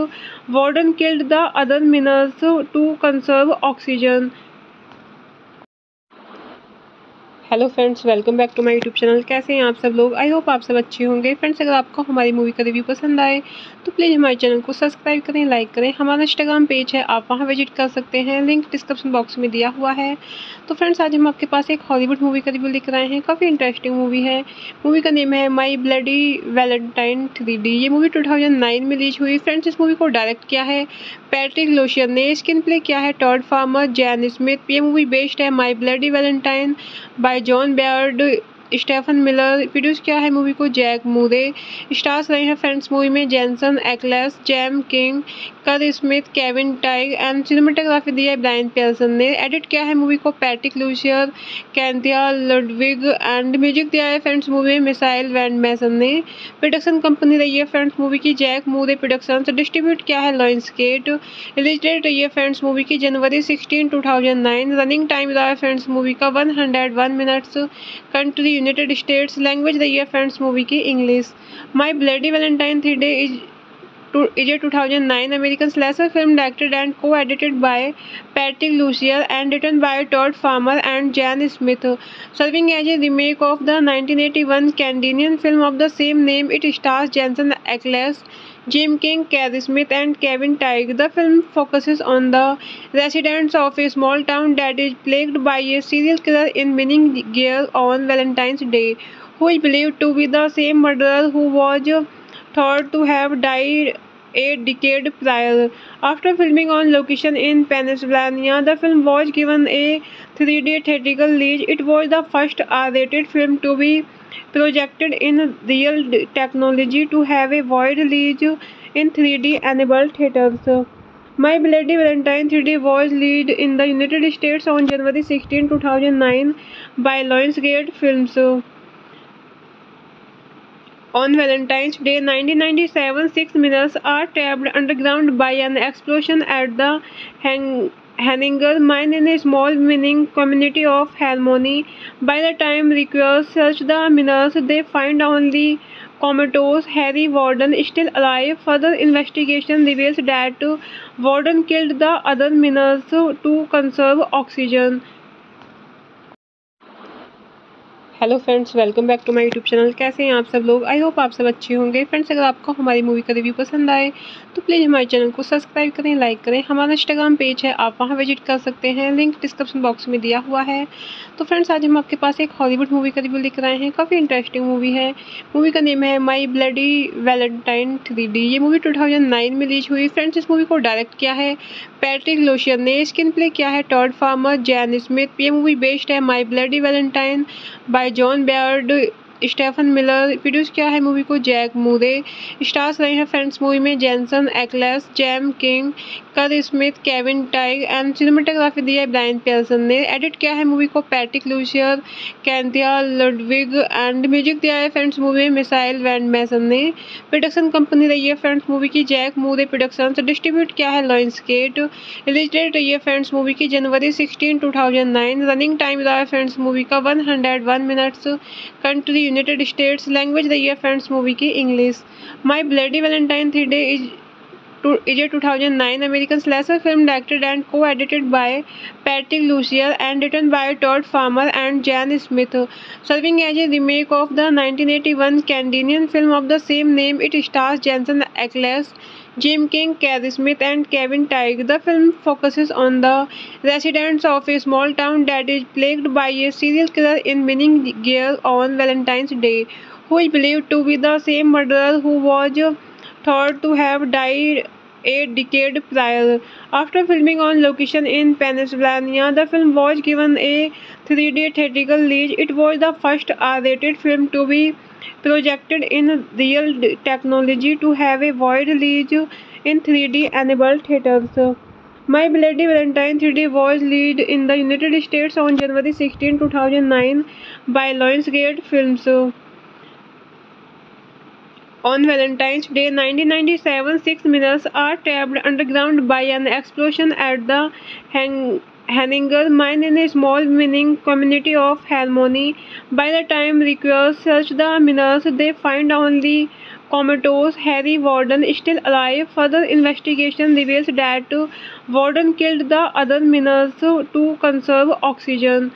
Warden killed the other miners to conserve oxygen. Hello friends, welcome back to my YouTube channel. कैसे हैं आप सब लोग? I hope आप सब अच्छे होंगे। Friends, अगर आपको हमारी मूवी का रिव्यू पसंद आए तो प्लीज़ हमारे चैनल को सब्सक्राइब करें, लाइक करें। हमारा इंस्टाग्राम पेज है, आप वहां विजिट कर सकते हैं, लिंक डिस्क्रिप्शन बॉक्स में दिया हुआ है। तो फ्रेंड्स, आज हम आपके पास एक हॉलीवुड मूवी का रिव्यू लेकर आए हैं। काफ़ी इंटरेस्टिंग मूवी है। मूवी का नेम है माई ब्लडी वैलेंटाइन 3D। ये मूवी 2009 में रिलीज हुई। फ्रेंड्स, इस मूवी को डायरेक्ट किया है पैट्रिक लोशियन ने। स्क्रीन प्ले किया है टॉड फार्मर, जैन स्मिथ। ये मूवी बेस्ड है माई bloody Valentine by John Beaird, Stephen Miller. Produce किया है मूवी को जैक मूरे। स्टार्स रहे हैं फ्रेंड्स मूवी में Jensen Ackles, Jaime King, Kerr Smith, Kevin Tighe and cinematography दी है ब्रायन पियर्सन ने। एडिट किया है मूवी को Patrick Lussier, Cynthia Ludwig and music दिया है फ्रेंड्स मूवी में मिसाइल वैंड मैसन ने। प्रोडक्शन कंपनी रही है फ्रेंड्स मूवी की जैक मूरे प्रोडक्शंस। डिस्ट्रीब्यूट किया है लॉयंसगेट। रिलीज डेट रही है फ्रेंड्स मूवी की जनवरी 16, 2009। रनिंग टाइम रहा है फ्रेंड्स मूवी का 101 minutes. Country United states. Language रही है फ्रेंड्स मूवी की English. My bloody Valentine 3D is a 2009 American slasher film directed and co-edited by Patrick Lucier and written by Todd Farmer and Jan Smith. Serving as a remake of the 1981 Canadian film of the same name, it stars Jensen Ackles, Jim King, Carrie Smith, and Kevin Teige. The film focuses on the residents of a small town that is plagued by a serial killer in winning gear on Valentine's Day, who is believed to be the same murderer who was thought to have died a decade prior. After filming on location in Pennsylvania, the film was given a 3D theatrical release. It was the first R-rated film to be projected in real technology to have a wide release in 3D enabled theaters. My Bloody Valentine 3D was released in the United States on January 16, 2009 by Lionsgate Films. On Valentine's Day 1997, 6 miners are trapped underground by an explosion at the Henninger mine in a small mining community of Harmony. By the time rescuers search the miners, they find only comatose Harry Warden still alive. Further investigation reveals that Warden killed the other miners to conserve oxygen. Hello friends, welcome back to my YouTube channel. कैसे हैं आप सब लोग? I hope आप सब अच्छे होंगे। Friends, अगर आपको हमारी मूवी का रिव्यू पसंद आए तो प्लीज़ हमारे चैनल को सब्सक्राइब करें, लाइक करें। हमारा इंस्टाग्राम पेज है, आप वहां विजिट कर सकते हैं, लिंक डिस्क्रिप्शन बॉक्स में दिया हुआ है। तो फ्रेंड्स, आज हम आपके पास एक हॉलीवुड मूवी का रिव्यू लेकर आए हैं। काफ़ी इंटरेस्टिंग मूवी है। मूवी का नेम है माई ब्लडी वैलेंटाइन 3D। ये मूवी 2009 में रिलीज हुई। फ्रेंड्स, इस मूवी को डायरेक्ट किया है पैट्रिक लोशियन ने। स्क्रीन प्ले किया है टॉड फार्मर, जैन स्मिथ। ये मूवी बेस्ड है माई bloody Valentine by John Beaird, Stephen Miller. Produce किया है मूवी को जैक मूरे। स्टार्स रहे हैं फ्रेंड्स मूवी में Jensen Ackles, Jaime King, Kerr Smith, Kevin Tighe and cinematography दी है ब्रायन पियर्सन ने। एडिट किया है मूवी को Patrick Lussier, Cynthia Ludwig and music दिया है फ्रेंड्स मूवी में मिसाइल वैंड मैसन ने। प्रोडक्शन कंपनी रही है फ्रेंड्स मूवी की जैक मूरे प्रोडक्शंस। डिस्ट्रीब्यूट किया है लॉयंसगेट। रिलीज डेट रही है फ्रेंड्स मूवी की जनवरी 16, 2009। रनिंग टाइम रहा है फ्रेंड्स मूवी का 101 minutes. Country United states. Language रही है फ्रेंड्स मूवी की English. My bloody Valentine 3D is a 2009 American slasher film directed and co-edited by Patrick Lucier and written by Todd Farmer and Jan Smith. Serving as a remake of the 1981 Canadian film of the same name, it stars Jensen Ackles, Jim King, Carrie Smith, and Kevin Teige. The film focuses on the residents of a small town that is plagued by a serial killer in winning gear on Valentine's Day, who is believed to be the same murderer who was thought to have died a decade prior. After filming on location in Pennsylvania, the film was given a 3D theatrical release. It was the first R-rated film to be projected in real technology to have a wide release in 3D enabled theaters. My Bloody Valentine 3D was released in the United States on January 16, 2009 by Lionsgate Films. On Valentine's Day 1997, 6 miners are trapped underground by an explosion at the Henninger mine in a small mining community of Harmony. By the time rescuers search the miners, they find only comatose Harry Warden still alive. Further investigation reveals that Warden killed the other miners to conserve oxygen.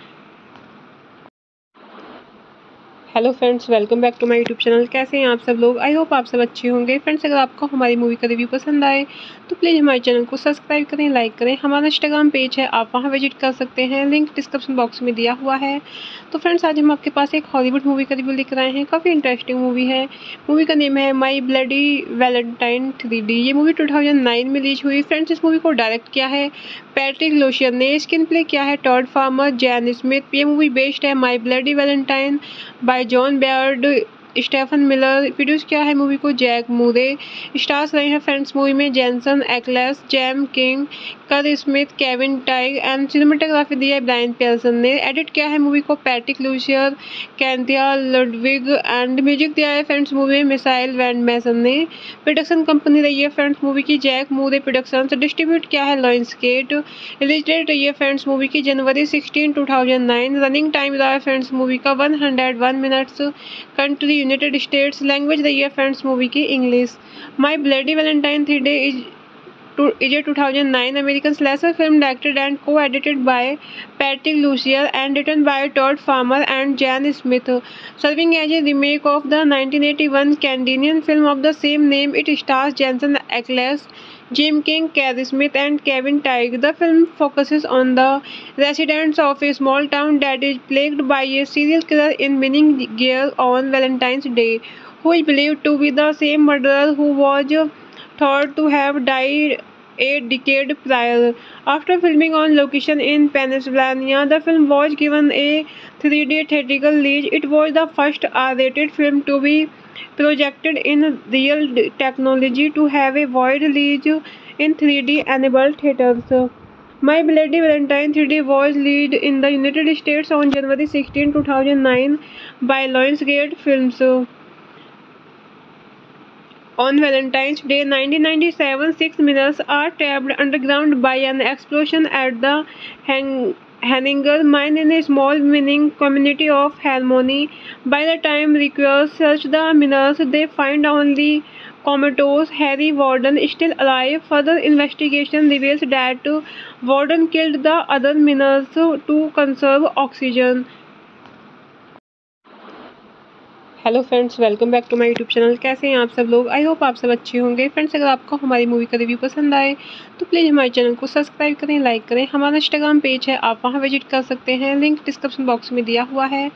Hello friends, welcome back to my YouTube channel. कैसे हैं आप सब लोग? I hope आप सब अच्छे होंगे। Friends, अगर आपको हमारी मूवी का रिव्यू पसंद आए तो प्लीज़ हमारे चैनल को सब्सक्राइब करें, लाइक करें। हमारा इंस्टाग्राम पेज है, आप वहां विजिट कर सकते हैं, लिंक डिस्क्रिप्शन बॉक्स में दिया हुआ है। तो फ्रेंड्स, आज हम आपके पास एक हॉलीवुड मूवी का रिव्यू लेकर आए हैं। काफ़ी इंटरेस्टिंग मूवी है। मूवी का नेम है माई ब्लडी वैलेंटाइन 3D। ये मूवी 2009 में रिलीज हुई। फ्रेंड्स, इस मूवी को डायरेक्ट किया है पैट्रिक लोशियन ने। स्क्रीन प्ले किया है टॉड फार्मर, जैन स्मिथ। ये मूवी बेस्ड है माई bloody Valentine by John Beaird, Stephen Miller. Produce किया है मूवी को जैक मूरे। स्टार्स रहे हैं फ्रेंड्स मूवी में Jensen Ackles, Jaime King, Kerr Smith, Kevin Tighe and cinematography दी है ब्रायन पियर्सन ने। एडिट किया है मूवी को Patrick Lussier, Cynthia Ludwig and music दिया है फ्रेंड्स मूवी में मिसाइल वैंड मैसन ने। प्रोडक्शन कंपनी रही है फ्रेंड्स मूवी की जैक मूरे प्रोडक्शंस। डिस्ट्रीब्यूट किया है लॉयंसगेट। रिलीज डेट रही है फ्रेंड्स मूवी की जनवरी 16, 2009। रनिंग टाइम रहा है फ्रेंड्स मूवी का 101 minutes. Country United states. Language रही है फ्रेंड्स मूवी की English. My bloody Valentine 3D is a 2009 American slasher film directed and co-edited by Patrick Lucier and written by Todd Farmer and Jan Smith. Serving as a remake of the 1981 Canadian film of the same name, it stars Jensen Ackles, Jim King, Carrie Smith, and Kevin Teige. The film focuses on the residents of a small town that is plagued by a serial killer in winning gear on Valentine's Day, who is believed to be the same murderer who was thought to have died a decade prior. After filming on location in Pennsylvania, the film was given a 3D theatrical release. It was the first R-rated film to be projected in real technology to have a wide release in 3D enabled theaters. My Bloody Valentine 3D was released in the United States on January 16, 2009 by Lionsgate Films. On Valentine's Day 1997, 6 miners are trapped underground by an explosion at the Henninger mine in a small mining community of Harmony. By the time rescuers search the miners, they find only comatose Harry Warden still alive. Further investigation reveals that Warden killed the other miners to conserve oxygen. Hello friends, welcome back to my YouTube channel. कैसे हैं आप सब लोग? I hope आप सब अच्छे होंगे। Friends, अगर आपको हमारी मूवी का रिव्यू पसंद आए तो प्लीज़ हमारे चैनल को सब्सक्राइब करें, लाइक करें। हमारा इंस्टाग्राम पेज है, आप वहां विजिट कर सकते हैं, लिंक डिस्क्रिप्शन बॉक्स में दिया हुआ है।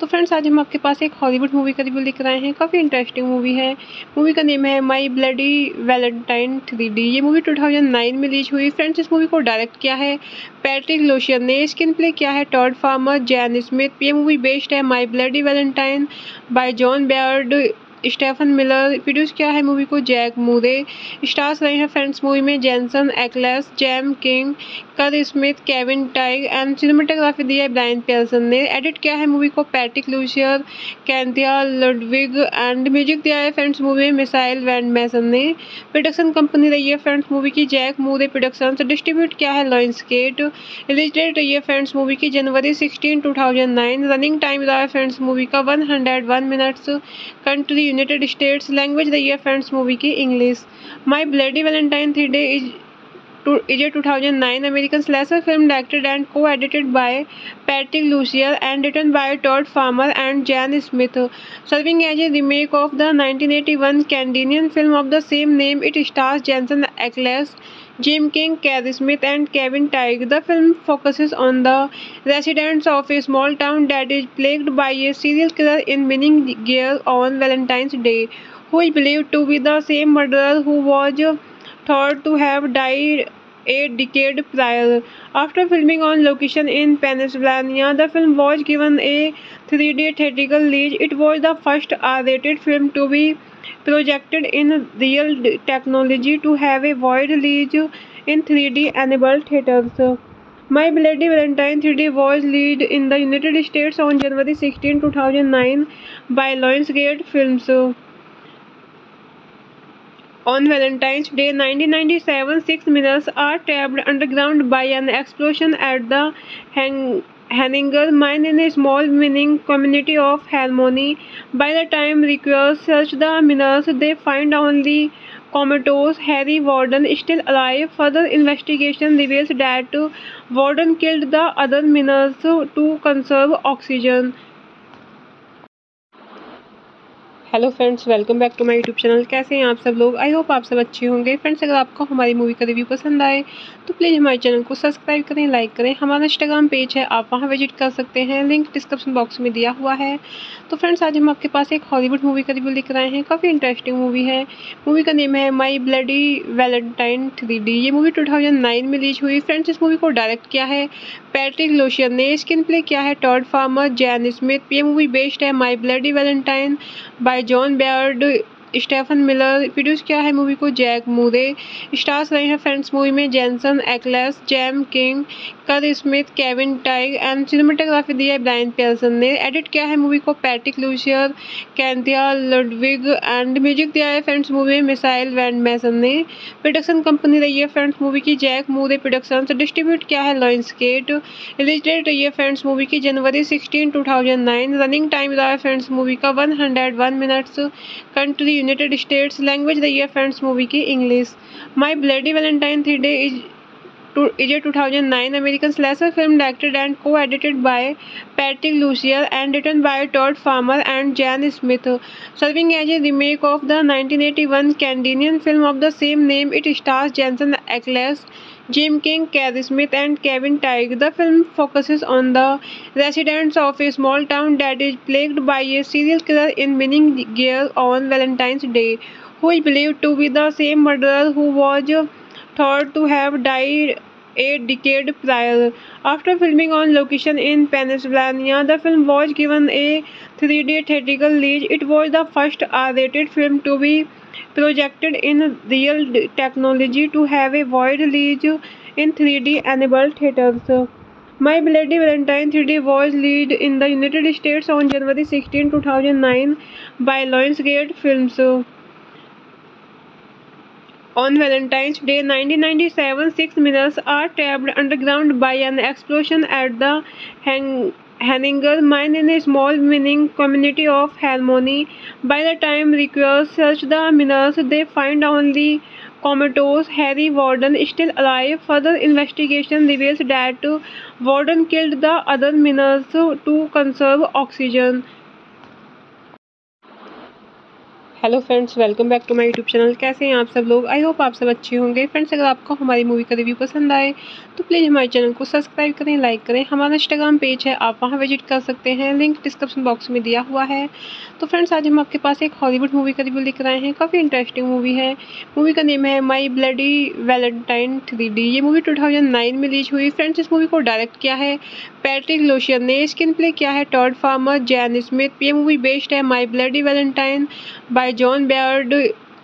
तो फ्रेंड्स, आज हम आपके पास एक हॉलीवुड मूवी का रिव्यू लेकर आए हैं। काफ़ी इंटरेस्टिंग मूवी है। मूवी का नेम है माई ब्लडी वैलेंटाइन 3D। ये मूवी 2009 में रिलीज हुई। फ्रेंड्स, इस मूवी को डायरेक्ट किया है पैट्रिक लोशियन ने। स्क्रीन प्ले किया है टॉड फार्मर, जैन स्मिथ। ये मूवी बेस्ड है माई bloody Valentine by John Beaird, Stephen Miller. Produce किया है मूवी को जैक मूरे। स्टार्स रहे हैं फ्रेंड्स मूवी में Jensen Ackles, Jaime King, Kerr Smith, Kevin Tighe and cinematography दी है ब्रायन पियर्सन ने। एडिट किया है मूवी को Patrick Lussier, Cynthia Ludwig and music दिया है फ्रेंड्स मूवी में मिसाइल वैंड मैसन ने। प्रोडक्शन कंपनी रही है फ्रेंड्स मूवी की जैक मूरे प्रोडक्शंस। डिस्ट्रीब्यूट किया है लॉयंसगेट। रिलीज डेट रही है फ्रेंड्स मूवी की जनवरी 16, 2009। रनिंग टाइम रहा है फ्रेंड्स मूवी का 101 minutes. Country United states. Language रही है फ्रेंड्स मूवी की English. My bloody Valentine 3D is a 2009 American slasher film directed and co-edited by Patrick Lucier and written by Todd Farmer and Jan Smith. Serving as a remake of the 1981 Canadian film of the same name, it stars Jensen Ackles, Jim King, Carrie Smith, and Kevin Teige. The film focuses on the residents of a small town that is plagued by a serial killer in winning gear on Valentine's Day, who is believed to be the same murderer who was thought to have died a decade prior. After filming on location in Pennsylvania, the film was given a 3D theatrical release. It was the first R-rated film to be projected in real technology to have a wide release in 3D enabled theaters. My Bloody Valentine 3D was released in the United States on January 16, 2009 by Lionsgate Films. On Valentine's Day 1997, 6 miners are trapped underground by an explosion at the Henninger mine in a small mining community of Harmony. By the time rescuers search the miners, they find only comatose Harry Warden still alive. Further investigation reveals that Warden killed the other miners to conserve oxygen. Hello friends, welcome back to my YouTube channel. कैसे हैं आप सब लोग? I hope आप सब अच्छे होंगे। Friends, अगर आपको हमारी मूवी का रिव्यू पसंद आए तो प्लीज़ हमारे चैनल को सब्सक्राइब करें, लाइक करें। हमारा इंस्टाग्राम पेज है, आप वहां विजिट कर सकते हैं, लिंक डिस्क्रिप्शन बॉक्स में दिया हुआ है। तो फ्रेंड्स, आज हम आपके पास एक हॉलीवुड मूवी का रिव्यू लेकर आए हैं। काफ़ी इंटरेस्टिंग मूवी है। मूवी का नेम है माई ब्लडी वैलेंटाइन 3D। ये मूवी 2009 में रिलीज हुई। फ्रेंड्स, इस मूवी को डायरेक्ट किया है पैट्रिक लोशियन ने। स्क्रीन प्ले किया है टॉड फार्मर, जैन स्मिथ। ये मूवी बेस्ड है माई bloody Valentine by John Beaird, Stephen Miller. Produce किया है मूवी को जैक मूरे। स्टार्स रहे हैं फ्रेंड्स मूवी में Jensen Ackles, Jaime King, Kerr Smith, Kevin Tighe and cinematography दी है ब्रायन पियर्सन ने। एडिट किया है मूवी को Patrick Lussier, Cynthia Ludwig and music दिया है फ्रेंड्स मूवी में मिसाइल वैंड मैसन ने। प्रोडक्शन कंपनी रही है फ्रेंड्स मूवी की जैक मूरे प्रोडक्शंस। डिस्ट्रीब्यूट किया है लॉयंसगेट। रिलीज डेट रही है फ्रेंड्स मूवी की जनवरी 16, 2009। रनिंग टाइम रहा है फ्रेंड्स मूवी का 101 minutes. Country United states. Language रही है फ्रेंड्स मूवी की English. My bloody Valentine 3D is a 2009 American slasher film directed and co-edited by Patrick Lucier and written by Todd Farmer and Jan Smith. Serving as a remake of the 1981 Canadian film of the same name, it stars Jensen Ackles, Jim King, Carrie Smith, and Kevin Teige. The film focuses on the residents of a small town that is plagued by a serial killer in winning gear on Valentine's Day, who is believed to be the same murderer who was thought to have died a decade prior. After filming on location in Pennsylvania, the film was given a 3D theatrical release. It was the first R-rated film to be projected in real technology to have a wide release in 3D enabled theaters. My Bloody Valentine 3D was released in the United States on January 16, 2009 by Lionsgate Films. On Valentine's Day 1997, 6 miners are trapped underground by an explosion at the Henninger mine in a small mining community of Harmony. By the time rescuers search the miners, they find only comatose Harry Warden still alive. Further investigation reveals that Warden killed the other miners to conserve oxygen. Hello friends, welcome back to my YouTube channel. कैसे हैं आप सब लोग? I hope आप सब अच्छे होंगे। Friends, अगर आपको हमारी मूवी का रिव्यू पसंद आए तो प्लीज़ हमारे चैनल को सब्सक्राइब करें, लाइक करें। हमारा इंस्टाग्राम पेज है, आप वहां विजिट कर सकते हैं, लिंक डिस्क्रिप्शन बॉक्स में दिया हुआ है। तो फ्रेंड्स, आज हम आपके पास एक हॉलीवुड मूवी का रिव्यू लेकर आए हैं। काफ़ी इंटरेस्टिंग मूवी है। मूवी का नेम है माई ब्लडी वैलेंटाइन 3D। ये मूवी 2009 में रिलीज हुई। फ्रेंड्स, इस मूवी को डायरेक्ट किया है पैट्रिक लोशियन ने। स्क्रीन प्ले किया है टॉड फार्मर, जैन स्मिथ। ये मूवी बेस्ड है माई bloody Valentine by John Beaird,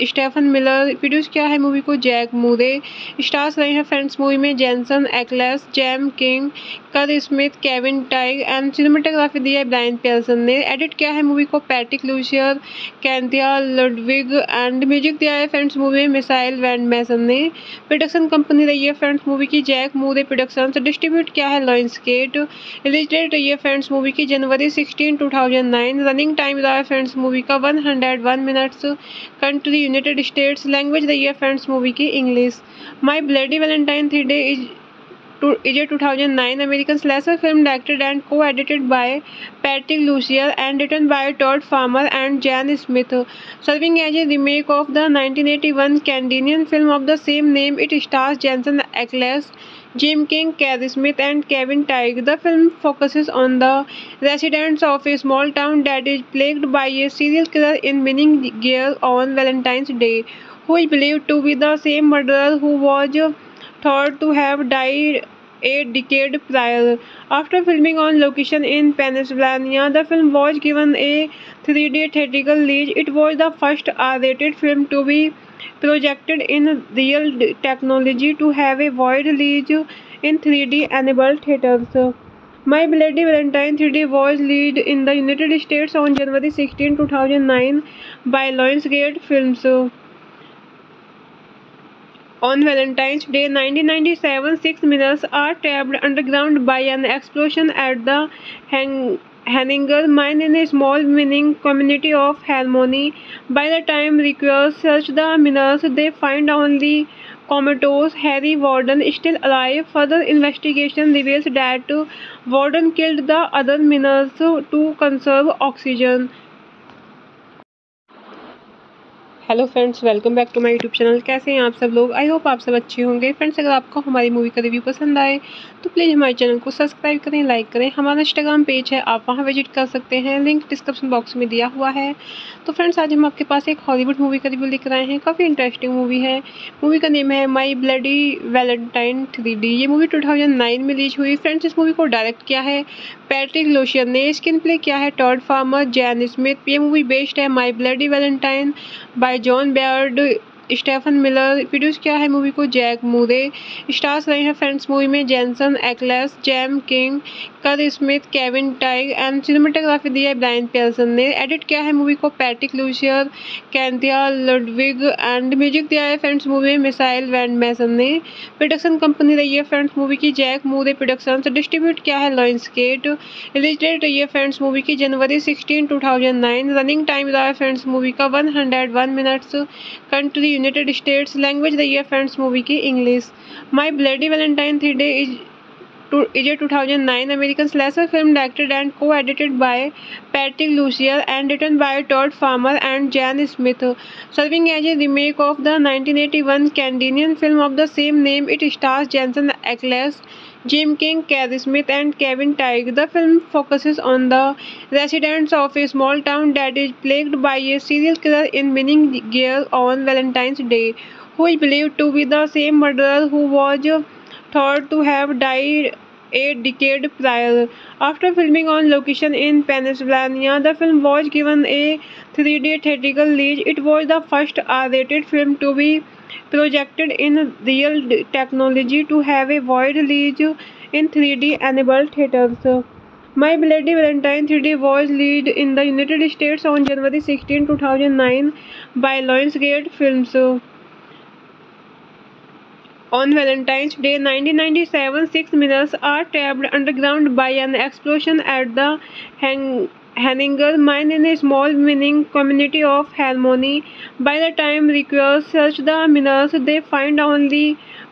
Stephen Miller. Produce किया है मूवी को जैक मूरे। स्टार्स रहे हैं फ्रेंड्स मूवी में Jensen Ackles, Jaime King, Kerr Smith, Kevin Tighe and cinematography दी है ब्रायन पियर्सन ने। एडिट किया है मूवी को Patrick Lussier, Cynthia Ludwig and music दिया है फ्रेंड्स मूवी में मिसाइल वैंड मैसन ने। प्रोडक्शन कंपनी रही है फ्रेंड्स मूवी की जैक मूरे प्रोडक्शंस। डिस्ट्रीब्यूट किया है लॉयंसगेट। रिलीज डेट रही है फ्रेंड्स मूवी की जनवरी 16, 2009। रनिंग टाइम रहा है फ्रेंड्स मूवी का 101 minutes. Country United states. Language रही है फ्रेंड्स मूवी की English. My bloody Valentine 3D is a 2009 American slasher film directed and co-edited by Patrick Lucier and written by Todd Farmer and Jan Smith. Serving as a remake of the 1981 Canadian film of the same name, it stars Jensen Ackles, Jim King, Carrie Smith, and Kevin Teige. The film focuses on the residents of a small town that is plagued by a serial killer in winning gear on Valentine's Day, who is believed to be the same murderer who was thought to have died a decade prior. After filming on location in Pennsylvania, the film was given a 3D theatrical release. It was the first R-rated film to be projected in real technology to have a wide release in 3D enabled theaters. My Bloody Valentine 3D was released in the United States on January 16, 2009 by Lionsgate Films. On Valentine's Day 1997, 6 miners are trapped underground by an explosion at the Henninger mine in a small mining community of Harmony. By the time rescuers search the miners, they find only comatose Harry Warden still alive. Further investigation reveals that Warden killed the other miners to conserve oxygen. Hello friends, welcome back to my YouTube channel. कैसे हैं आप सब लोग? I hope आप सब अच्छे होंगे। Friends, अगर आपको हमारी मूवी का रिव्यू पसंद आए तो प्लीज़ हमारे चैनल को सब्सक्राइब करें, लाइक करें। हमारा इंस्टाग्राम पेज है, आप वहां विजिट कर सकते हैं, लिंक डिस्क्रिप्शन बॉक्स में दिया हुआ है। तो फ्रेंड्स, आज हम आपके पास एक हॉलीवुड मूवी का रिव्यू लेकर आए हैं। काफ़ी इंटरेस्टिंग मूवी है। मूवी का नेम है माई ब्लडी वैलेंटाइन 3D। ये मूवी 2009 में रिलीज हुई। फ्रेंड्स, इस मूवी को डायरेक्ट किया है पैट्रिक लोशियन ने। स्क्रीन प्ले किया है टॉड फार्मर, जैन स्मिथ। ये मूवी बेस्ड है माई bloody Valentine by John Beaird, Stephen Miller. Produce किया है मूवी को जैक मूरे। स्टार्स रहे हैं फ्रेंड्स मूवी में Jensen Ackles, Jaime King, Kerr Smith, Kevin Tighe and cinematography दी है ब्रायन पियर्सन ने। एडिट किया है मूवी को Patrick Lussier, Cynthia Ludwig and music दिया है फ्रेंड्स मूवी में मिसाइल वैंड मैसन ने। प्रोडक्शन कंपनी रही है फ्रेंड्स मूवी की जैक मूरे प्रोडक्शंस। डिस्ट्रीब्यूट किया है लॉयंसगेट। रिलीज डेट रही है फ्रेंड्स मूवी की जनवरी 16, 2009। रनिंग टाइम रहा है फ्रेंड्स मूवी का 101 minutes. Country United states. Language रही है फ्रेंड्स मूवी की English. My bloody Valentine 3D is a 2009 American slasher film directed and co-edited by Patrick Lucier and written by Todd Farmer and Jan Smith. Serving as a remake of the 1981 Canadian film of the same name, it stars Jensen Ackles, Jim King, Carrie Smith, and Kevin Teige. The film focuses on the residents of a small town that is plagued by a serial killer in winning gear on Valentine's Day, who is believed to be the same murderer who was thought to have died a decade prior. After filming on location in Pennsylvania, the film was given a 3D theatrical release. It was the first R-rated film to be projected in real technology to have a wide release in 3D enabled theaters. My Bloody Valentine 3D was released in the United States on January 16, 2009 by Lionsgate Films. On Valentine's Day 1997, 6 miners are trapped underground by an explosion at the Henninger mine in a small mining community of Harmony. By the time rescuers search the miners, they find only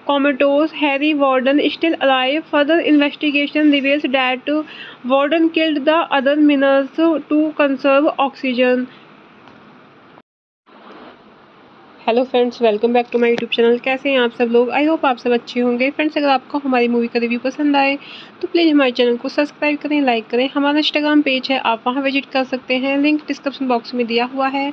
comatose Harry Warden still alive. Further investigation reveals that Warden killed the other miners to conserve oxygen. Hello friends, welcome back to my YouTube channel. कैसे हैं आप सब लोग? I hope आप सब अच्छे होंगे। Friends, अगर आपको हमारी मूवी का रिव्यू पसंद आए तो प्लीज़ हमारे चैनल को सब्सक्राइब करें, लाइक करें। हमारा इंस्टाग्राम पेज है, आप वहां विजिट कर सकते हैं, लिंक डिस्क्रिप्शन बॉक्स में दिया हुआ है।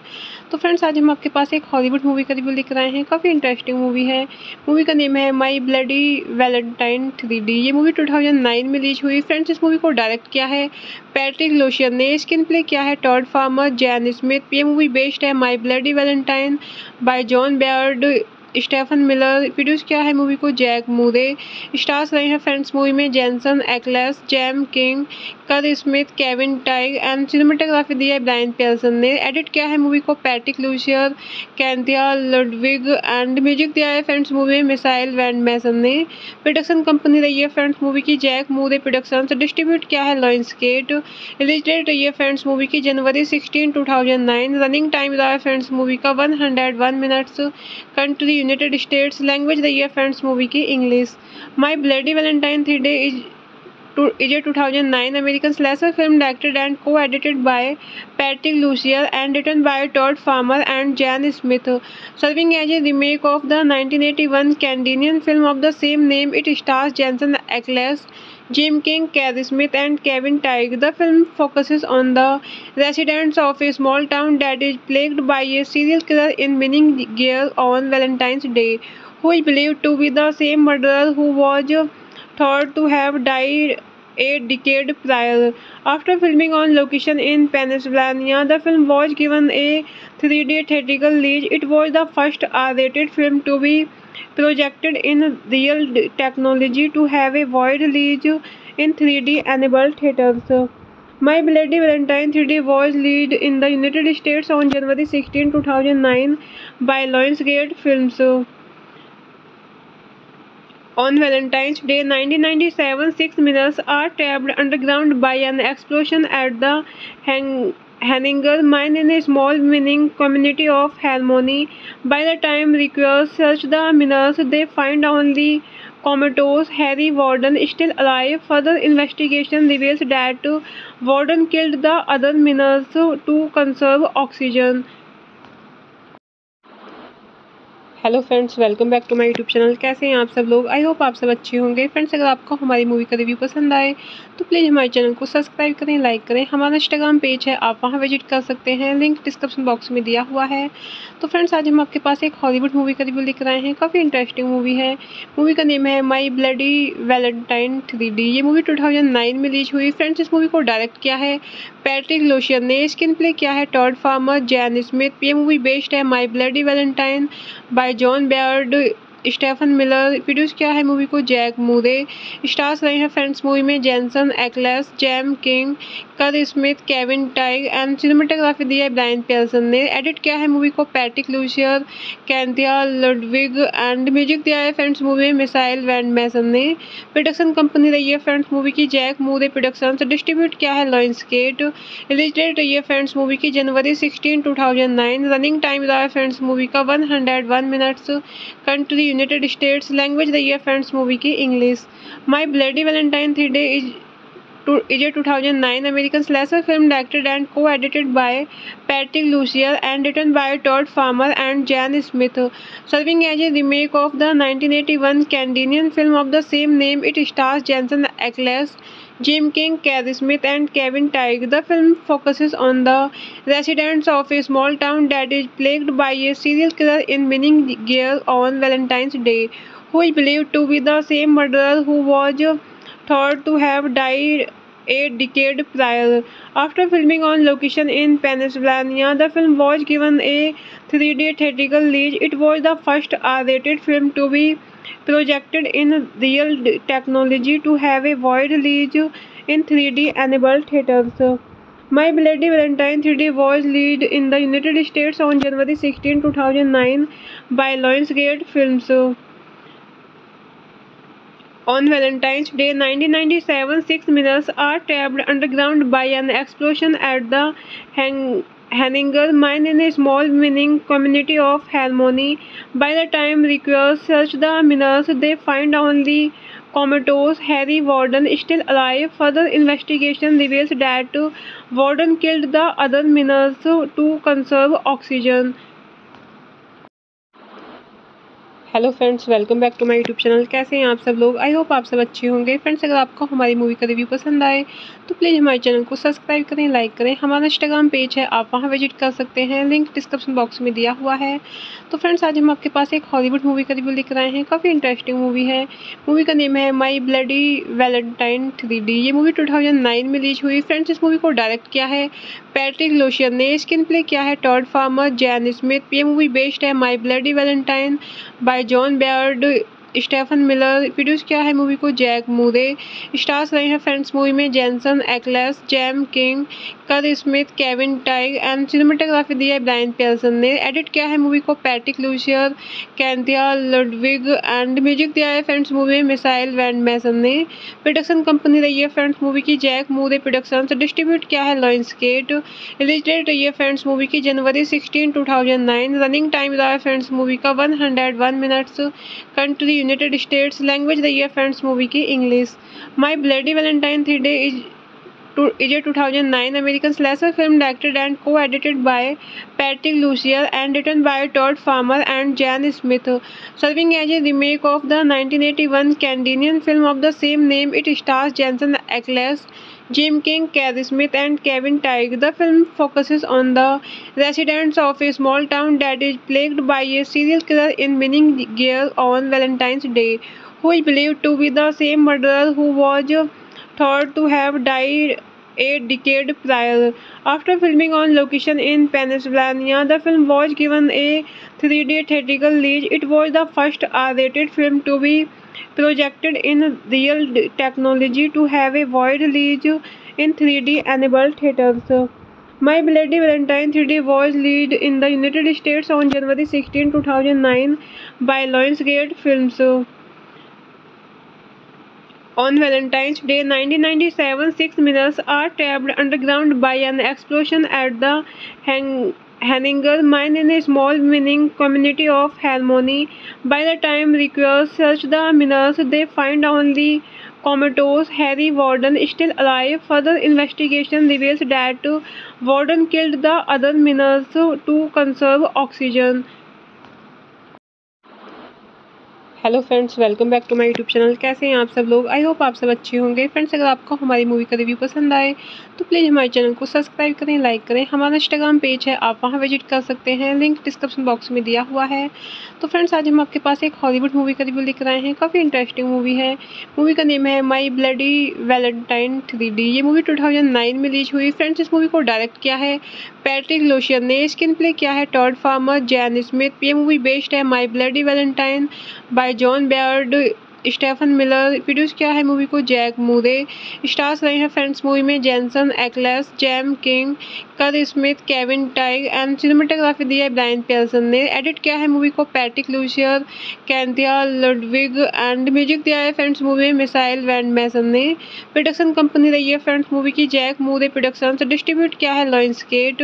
तो फ्रेंड्स, आज हम आपके पास एक हॉलीवुड मूवी का रिव्यू लेकर आए हैं। काफ़ी इंटरेस्टिंग मूवी है। मूवी का नेम है माई ब्लडी वैलेंटाइन 3D। ये मूवी 2009 में रिलीज हुई। फ्रेंड्स, इस मूवी को डायरेक्ट किया है पैट्रिक लोशियन ने। स्क्रीन प्ले किया है टॉड फार्मर, जैन स्मिथ। ये मूवी बेस्ड है माई bloody Valentine by John Beaird, Stephen Miller. Produce किया है मूवी को जैक मूरे। स्टार्स रहे हैं फ्रेंड्स मूवी में Jensen Ackles, Jaime King, Kerr Smith, Kevin Tighe and cinematography दी है ब्रायन पियर्सन ने। एडिट किया है मूवी को Patrick Lussier, Cynthia Ludwig and music दिया है फ्रेंड्स मूवी में मिसाइल वैंड मैसन ने। प्रोडक्शन कंपनी रही है फ्रेंड्स मूवी की जैक मूरे प्रोडक्शंस। डिस्ट्रीब्यूट किया है लॉयंसगेट। रिलीज डेट रही है फ्रेंड्स मूवी की जनवरी 16, 2009। रनिंग टाइम रहा है फ्रेंड्स मूवी का 101 minutes. Country United states. Language रही है फ्रेंड्स मूवी की English. My bloody Valentine 3D is a 2009 American slasher film directed and co-edited by Patrick Lucier and written by Todd Farmer and Jan Smith. Serving as a remake of the 1981 Canadian film of the same name, it stars Jensen Ackles, Jim King, Carrie Smith, and Kevin Teige. The film focuses on the residents of a small town that is plagued by a serial killer in winning gear on Valentine's Day, who is believed to be the same murderer who was thought to have died a decade prior. After filming on location in Pennsylvania, the film was given a 3D theatrical release. It was the first R-rated film to be projected in real technology to have a wide release in 3D enabled theaters. My Bloody Valentine 3D was released in the United States on January 16, 2009 by Lionsgate Films. On Valentine's Day 1997, 6 miners are trapped underground by an explosion at the Henninger mine in a small mining community of Harmony. By the time rescuers search the miners, they find only comatose Harry Warden still alive. Further investigation reveals that Warden killed the other miners to conserve oxygen. Hello friends, welcome back to my YouTube channel. कैसे हैं आप सब लोग? I hope आप सब अच्छे होंगे। Friends, अगर आपको हमारी मूवी का रिव्यू पसंद आए तो प्लीज़ हमारे चैनल को सब्सक्राइब करें, लाइक करें। हमारा इंस्टाग्राम पेज है, आप वहां विजिट कर सकते हैं, लिंक डिस्क्रिप्शन बॉक्स में दिया हुआ है। तो फ्रेंड्स, आज हम आपके पास एक हॉलीवुड मूवी का रिव्यू लेकर आए हैं। काफ़ी इंटरेस्टिंग मूवी है। मूवी का नेम है माई ब्लडी वैलेंटाइन 3D। ये मूवी 2009 में रिलीज हुई। फ्रेंड्स, इस मूवी को डायरेक्ट किया है पैट्रिक लोशियन ने। स्क्रीन प्ले किया है टॉड फार्मर, जैन स्मिथ। ये मूवी बेस्ड है माई bloody Valentine by John Beaird, Stephen Miller. Produce किया है मूवी को जैक मूरे। स्टार्स रहे हैं फ्रेंड्स मूवी में Jensen Ackles, Jaime King, Kerr Smith, Kevin Tighe and cinematography दी है ब्रायन पियर्सन ने। एडिट किया है मूवी को Patrick Lussier, Cynthia Ludwig and music दिया है फ्रेंड्स मूवी में मिसाइल वैंड मैसन ने। प्रोडक्शन कंपनी रही है फ्रेंड्स मूवी की जैक मूरे प्रोडक्शंस। डिस्ट्रीब्यूट किया है लॉयंसगेट। रिलीज डेट रही है फ्रेंड्स मूवी की जनवरी 16, 2009। रनिंग टाइम रहा है फ्रेंड्स मूवी का 101 minutes. Country United states. Language रही है फ्रेंड्स मूवी की English. My bloody Valentine 3D is a 2009 American slasher film directed and co-edited by Patrick Lucier and written by Todd Farmer and Jan Smith. Serving as a remake of the 1981 Canadian film of the same name, it stars Jensen Ackles, Jim King, Carrie Smith, and Kevin Teige. The film focuses on the residents of a small town that is plagued by a serial killer in winning gear on Valentine's Day, who is believed to be the same murderer who was thought to have died a decade prior. After filming on location in Pennsylvania, the film was given a 3D theatrical release. It was the first R-rated film to be projected in real technology to have a wide release in 3D enabled theaters. My Bloody Valentine 3D was released in the United States on January 16, 2009 by Lionsgate Films. On Valentine's Day 1997, 6 miners are trapped underground by an explosion at the Henninger mine in a small mining community of Harmony. By the time rescuers search the miners, they find only comatose Harry Warden still alive. Further investigation reveals that Warden killed the other miners to conserve oxygen. Hello friends, welcome back to my YouTube channel. कैसे हैं आप सब लोग? I hope आप सब अच्छे होंगे। Friends, अगर आपको हमारी मूवी का रिव्यू पसंद आए तो प्लीज़ हमारे चैनल को सब्सक्राइब करें, लाइक करें। हमारा इंस्टाग्राम पेज है, आप वहां विजिट कर सकते हैं, लिंक डिस्क्रिप्शन बॉक्स में दिया हुआ है। तो फ्रेंड्स, आज हम आपके पास एक हॉलीवुड मूवी का रिव्यू लेकर आए हैं। काफ़ी इंटरेस्टिंग मूवी है। मूवी का नेम है माई ब्लडी वैलेंटाइन 3D। ये मूवी 2009 में रिलीज हुई। फ्रेंड्स, इस मूवी को डायरेक्ट किया है पैट्रिक लोशियन ने। स्क्रीन प्ले किया है टॉड फार्मर, जैन स्मिथ। ये मूवी बेस्ड है माई bloody Valentine by John Beaird, Stephen Miller. Produce किया है मूवी को जैक मूरे। स्टार्स रहे हैं फ्रेंड्स मूवी में Jensen Ackles, Jaime King, Kerr Smith, Kevin Tighe and cinematography दी है ब्रायन पियर्सन ने। एडिट किया है मूवी को Patrick Lussier, Cynthia Ludwig and music दिया है फ्रेंड्स मूवी में मिसाइल वैंड मैसन ने। प्रोडक्शन कंपनी रही है फ्रेंड्स मूवी की जैक मूरे प्रोडक्शंस। डिस्ट्रीब्यूट किया है लॉयंसगेट। रिलीज डेट रही है फ्रेंड्स मूवी की जनवरी 16, 2009। रनिंग टाइम रहा है फ्रेंड्स मूवी का 101 minutes. Country United states. Language रही है फ्रेंड्स मूवी की English. My bloody Valentine 3D is a 2009 American slasher film directed and co-edited by Patrick Lucier and written by Todd Farmer and Jan Smith. Serving as a remake of the 1981 Canadian film of the same name, it stars Jensen Ackles, Jim King, Carrie Smith, and Kevin Teige. The film focuses on the residents of a small town that is plagued by a serial killer in winning gear on Valentine's Day, who is believed to be the same murderer who was thought to have died a decade prior. After filming on location in Pennsylvania, the film was given a 3D theatrical release. It was the first R-rated film to be projected in real technology to have a wide release in 3D enabled theaters. My Bloody Valentine 3D was released in the United States on January 16, 2009 by Lionsgate Films. On Valentine's Day 1997, 6 miners are trapped underground by an explosion at the Henninger mine in a small mining community of Harmony. By the time rescuers search the miners, they find only comatose Harry Warden still alive. Further investigation reveals that Warden killed the other miners to conserve oxygen. Hello friends, welcome back to my YouTube channel. कैसे हैं आप सब लोग? I hope आप सब अच्छे होंगे। Friends, अगर आपको हमारी मूवी का रिव्यू पसंद आए तो प्लीज़ हमारे चैनल को सब्सक्राइब करें, लाइक करें। हमारा इंस्टाग्राम पेज है, आप वहां विजिट कर सकते हैं, लिंक डिस्क्रिप्शन बॉक्स में दिया हुआ है। तो फ्रेंड्स, आज हम आपके पास एक हॉलीवुड मूवी का रिव्यू लेकर आए हैं। काफ़ी इंटरेस्टिंग मूवी है। मूवी का नेम है माई ब्लडी वैलेंटाइन 3D। ये मूवी 2009 में रिलीज हुई। फ्रेंड्स, इस मूवी को डायरेक्ट किया है पैट्रिक लोशियन ने। स्क्रीन प्ले किया है टॉड फार्मर, जैन स्मिथ। ये मूवी बेस्ड है माई bloody Valentine by John Beaird, Stephen Miller. Produce किया है मूवी को जैक मूरे। स्टार्स रहे हैं फ्रेंड्स मूवी में Jensen Ackles, Jaime King, Kerr Smith, Kevin Tighe and cinematography दी है ब्रायन पियर्सन ने। एडिट किया है मूवी को Patrick Lussier, Cynthia Ludwig and music दिया है फ्रेंड्स मूवी में मिसाइल वैंड मैसन ने। प्रोडक्शन कंपनी रही है फ्रेंड्स मूवी की जैक मूरे प्रोडक्शंस। डिस्ट्रीब्यूट किया है लॉयंसगेट।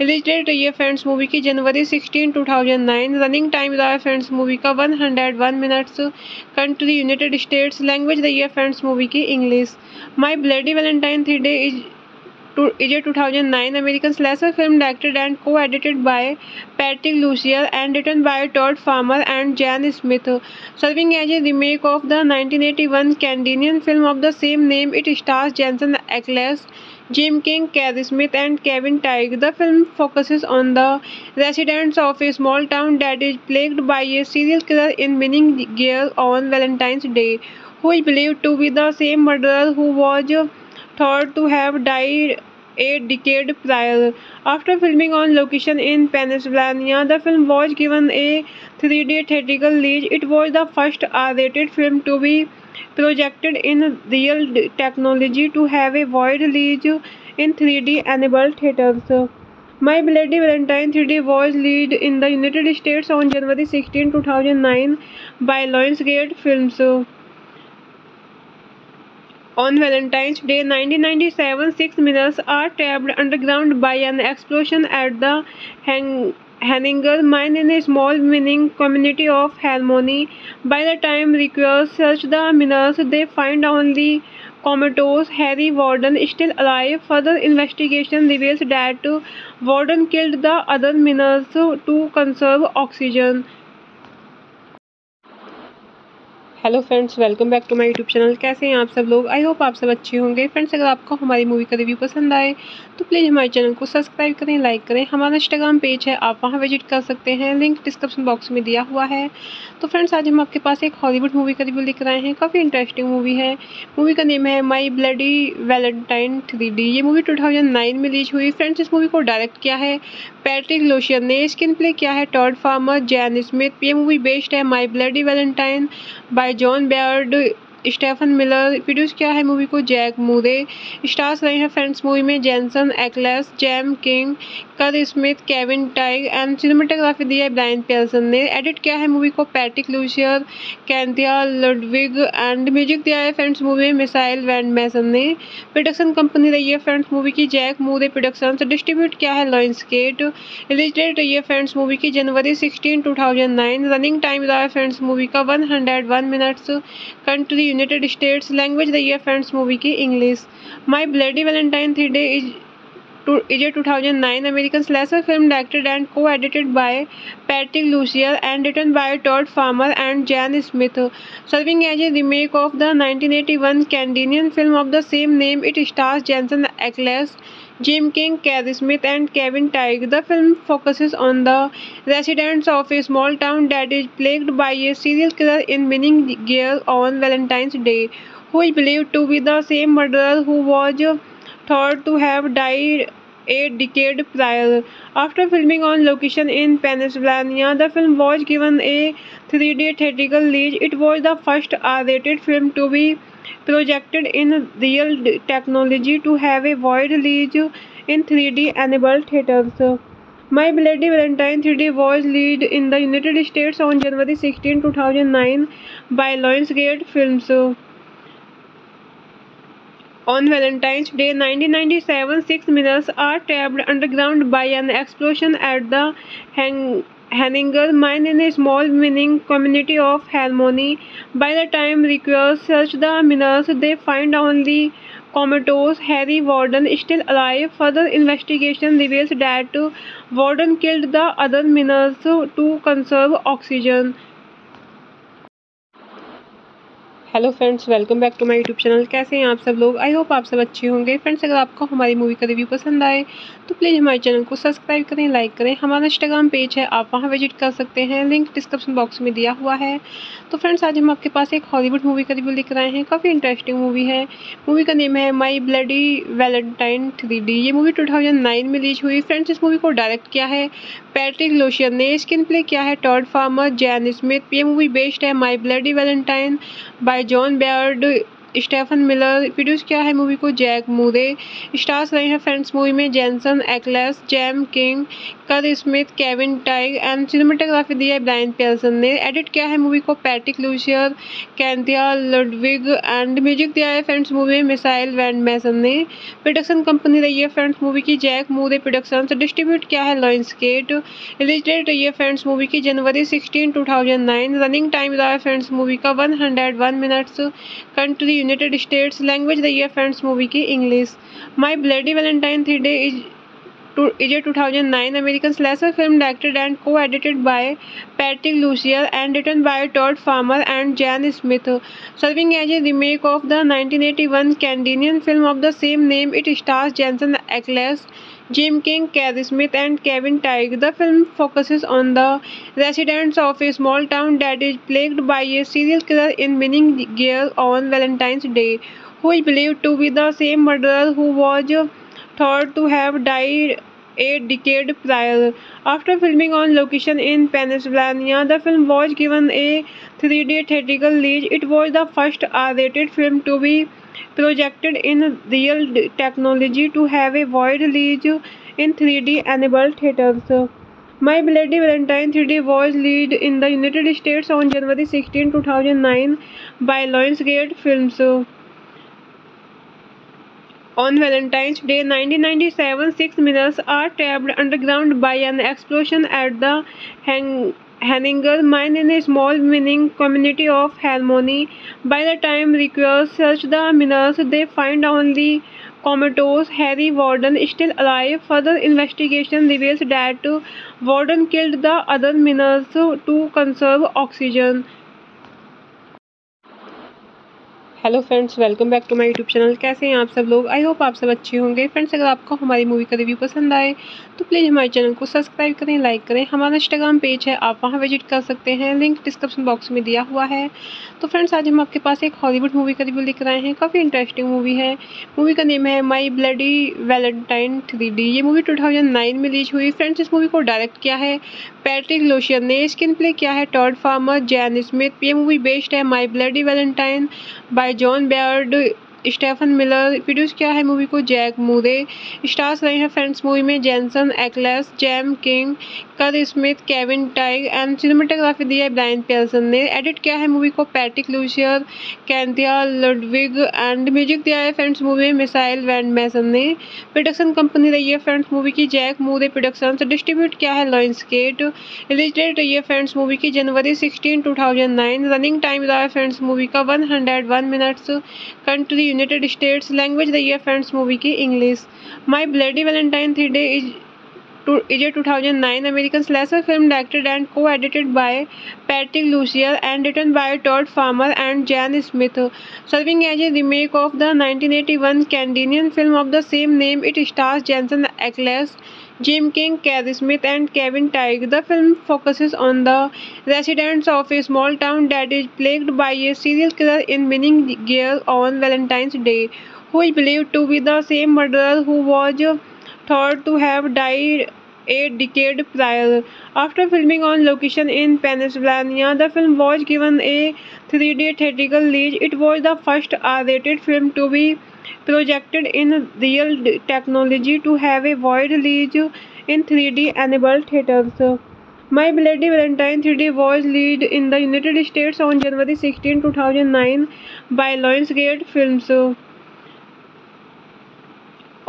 रिलीज डेट रही है फ्रेंड्स मूवी की जनवरी 16, 2009। रनिंग टाइम रहा है फ्रेंड्स मूवी का 101 minutes. Country United states. Language रही है फ्रेंड्स मूवी की English. My bloody Valentine 3D is a 2009 American slasher film directed and co-edited by Patrick Lucier and written by Todd Farmer and Jan Smith. Serving as a remake of the 1981 Canadian film of the same name, it stars Jensen Ackles, Jim King, Carrie Smith, and Kevin Teige. The film focuses on the residents of a small town that is plagued by a serial killer in winning gear on Valentine's Day, who is believed to be the same murderer who was thought to have died a decade prior. After filming on location in Pennsylvania, the film was given a 3D theatrical release. It was the first R-rated film to be projected in real technology to have a wide release in 3D enabled theaters. My Bloody Valentine 3D was released in the United States on January 16, 2009 by Lionsgate Films. On Valentine's Day 1997, 6 miners are trapped underground by an explosion at the Henninger mine in a small mining community of Harmony. By the time rescuers search the miners, they find only comatose Harry Warden still alive. Further investigation reveals that Warden killed the other miners to conserve oxygen. Hello friends, welcome back to my YouTube channel. कैसे हैं आप सब लोग? I hope आप सब अच्छे होंगे। Friends, अगर आपको हमारी मूवी का रिव्यू पसंद आए तो प्लीज़ हमारे चैनल को सब्सक्राइब करें, लाइक करें। हमारा इंस्टाग्राम पेज है, आप वहां विजिट कर सकते हैं, लिंक डिस्क्रिप्शन बॉक्स में दिया हुआ है। तो फ्रेंड्स, आज हम आपके पास एक हॉलीवुड मूवी का रिव्यू लेकर आए हैं। काफ़ी इंटरेस्टिंग मूवी है। मूवी का नेम है माई ब्लडी वैलेंटाइन 3D। ये मूवी 2009 में रिलीज हुई। फ्रेंड्स, इस मूवी को डायरेक्ट किया है पैट्रिक लोशियन ने। स्क्रीन प्ले किया है टॉड फार्मर, जैन स्मिथ। ये मूवी बेस्ड है माई bloody Valentine by John Beaird, Stephen Miller. Produce किया है मूवी को जैक मूरे। स्टार्स रहे हैं फ्रेंड्स मूवी में Jensen Ackles, Jaime King, Kerr Smith, Kevin Tighe and cinematography दी है ब्रायन पियर्सन ने। एडिट किया है मूवी को Patrick Lussier, Cynthia Ludwig and music दिया है फ्रेंड्स मूवी में मिसाइल वैंड मैसन ने। प्रोडक्शन कंपनी रही है फ्रेंड्स मूवी की जैक मूरे प्रोडक्शंस। डिस्ट्रीब्यूट किया है लॉयंसगेट। रिलीज डेट रही है फ्रेंड्स मूवी की जनवरी 16, 2009। रनिंग टाइम रहा है फ्रेंड्स मूवी का 101 minutes. Country United states. Language रही है फ्रेंड्स मूवी की English. My bloody Valentine 3D is a 2009 American slasher film directed and co-edited by Patrick Lucier and written by Todd Farmer and Jan Smith. Serving as a remake of the 1981 Canadian film of the same name, it stars Jensen Ackles, Jim King, Carrie Smith, and Kevin Teige. The film focuses on the residents of a small town that is plagued by a serial killer in winning gear on Valentine's Day, who is believed to be the same murderer who was thought to have died a decade prior. After filming on location in Pennsylvania, the film was given a 3D theatrical release. It was the first R-rated film to be projected in real technology to have a wide release in 3D enabled theaters. My Bloody Valentine 3D was released in the United States on January 16, 2009 by Lionsgate Films. On Valentine's Day 1997, 6 miners are trapped underground by an explosion at the Henninger mine in a small mining community of Harmony. By the time rescuers search the miners, they find only comatose Harry Warden still alive. Further investigation reveals that Warden killed the other miners to conserve oxygen. Hello friends, welcome back to my YouTube channel. कैसे हैं आप सब लोग? I hope आप सब अच्छे होंगे। Friends, अगर आपको हमारी मूवी का रिव्यू पसंद आए तो प्लीज़ हमारे चैनल को सब्सक्राइब करें, लाइक करें। हमारा इंस्टाग्राम पेज है, आप वहां विजिट कर सकते हैं, लिंक डिस्क्रिप्शन बॉक्स में दिया हुआ है। तो फ्रेंड्स, आज हम आपके पास एक हॉलीवुड मूवी का रिव्यू लेकर आए हैं। काफ़ी इंटरेस्टिंग मूवी है। मूवी का नेम है माई ब्लडी वैलेंटाइन 3D। ये मूवी 2009 में रिलीज हुई। फ्रेंड्स, इस मूवी को डायरेक्ट किया है पैट्रिक लोशियन ने। स्क्रीन प्ले किया है टॉड फार्मर, जैन स्मिथ। ये मूवी बेस्ड है माई bloody Valentine by John Beaird, Stephen Miller. Produce किया है मूवी को जैक मूरे। स्टार्स रहे हैं फ्रेंड्स मूवी में Jensen Ackles, Jaime King, Kerr Smith, Kevin Tighe and cinematography दी है ब्रायन पियर्सन ने। एडिट किया है मूवी को Patrick Lussier, Cynthia Ludwig and music दिया है फ्रेंड्स मूवी में मिसाइल वैंड मैसन ने। प्रोडक्शन कंपनी रही है फ्रेंड्स मूवी की जैक मूरे प्रोडक्शन। डिस्ट्रीब्यूट किया है लॉयंसगेट। रिलीज डेट रही है फ्रेंड्स मूवी की जनवरी 16, 2009। रनिंग टाइम रहा है फ्रेंड्स मूवी का 101 minutes. Country United states. Language रही है फ्रेंड्स मूवी की English. My bloody Valentine 3D is a 2009 American slasher film directed and co-edited by Patrick Lucier and written by Todd Farmer and Jan Smith. Serving as a remake of the 1981 Canadian film of the same name, it stars Jensen Ackles, Jim King, Carrie Smith, and Kevin Teige. The film focuses on the residents of a small town that is plagued by a serial killer in winning gear on Valentine's Day, who is believed to be the same murderer who was thought to have died a decade prior. After filming on location in Pennsylvania, the film was given a 3D theatrical release. It was the first R-rated film to be projected in real technology to have a wide release in 3D enabled theaters. My Bloody Valentine 3D was released in the United States on January 16, 2009 by Lionsgate Films. On Valentine's Day 1997, 6 miners are trapped underground by an explosion at the Henninger mine in a small mining community of Harmony. By the time rescuers search the miners, they find only comatose Harry Warden still alive. Further investigation reveals that Warden killed the other miners to conserve oxygen. Hello friends, welcome back to my YouTube channel. कैसे हैं आप सब लोग? I hope आप सब अच्छे होंगे। Friends, अगर आपको हमारी मूवी का रिव्यू पसंद आए तो प्लीज़ हमारे चैनल को सब्सक्राइब करें, लाइक करें। हमारा इंस्टाग्राम पेज है, आप वहां विजिट कर सकते हैं, लिंक डिस्क्रिप्शन बॉक्स में दिया हुआ है। तो फ्रेंड्स, आज हम आपके पास एक हॉलीवुड मूवी का रिव्यू लेकर आए हैं। काफ़ी इंटरेस्टिंग मूवी है। मूवी का नेम है माई ब्लडी वैलेंटाइन 3D। ये मूवी 2009 में रिलीज हुई। फ्रेंड्स, इस मूवी को डायरेक्ट किया है पैट्रिक लोशियन ने। स्क्रीन प्ले किया है टॉड फार्मर, जैन स्मिथ। ये मूवी बेस्ड है माई bloody Valentine by John Beaird, Stephen Miller. Produce किया है मूवी को जैक मूरे। स्टार्स रहे हैं फ्रेंड्स मूवी में Jensen Ackles, Jaime King, Kerr Smith, Kevin Tighe and cinematography दी है ब्रायन पियर्सन ने। एडिट किया है मूवी को Patrick Lussier, Cynthia Ludwig and music दिया है फ्रेंड्स मूवी में मिसाइल वैंड मैसन ने। प्रोडक्शन कंपनी रही है फ्रेंड्स मूवी की जैक मूरे प्रोडक्शन। डिस्ट्रीब्यूट किया है लॉयंसगेट। रिलीज डेट रही है फ्रेंड्स मूवी की जनवरी 16, 2009। रनिंग टाइम रहा है फ्रेंड्स मूवी का 101 minutes. Country United states. Language रही है फ्रेंड्स मूवी की English. My bloody Valentine 3D is a 2009 American slasher film directed and co-edited by Patrick Lucier and written by Todd Farmer and Jan Smith. Serving as a remake of the 1981 Canadian film of the same name, it stars Jensen Ackles, Jim King, Carrie Smith, and Kevin Teige. The film focuses on the residents of a small town that is plagued by a serial killer in winning gear on Valentine's Day, who is believed to be the same murderer who was thought to have died a decade prior. After filming on location in Pennsylvania, the film was given a 3D theatrical release. It was the first R-rated film to be projected in real technology to have a wide release in 3D enabled theaters. My Bloody Valentine 3D was released in the United States on January 16, 2009 by Lionsgate Films.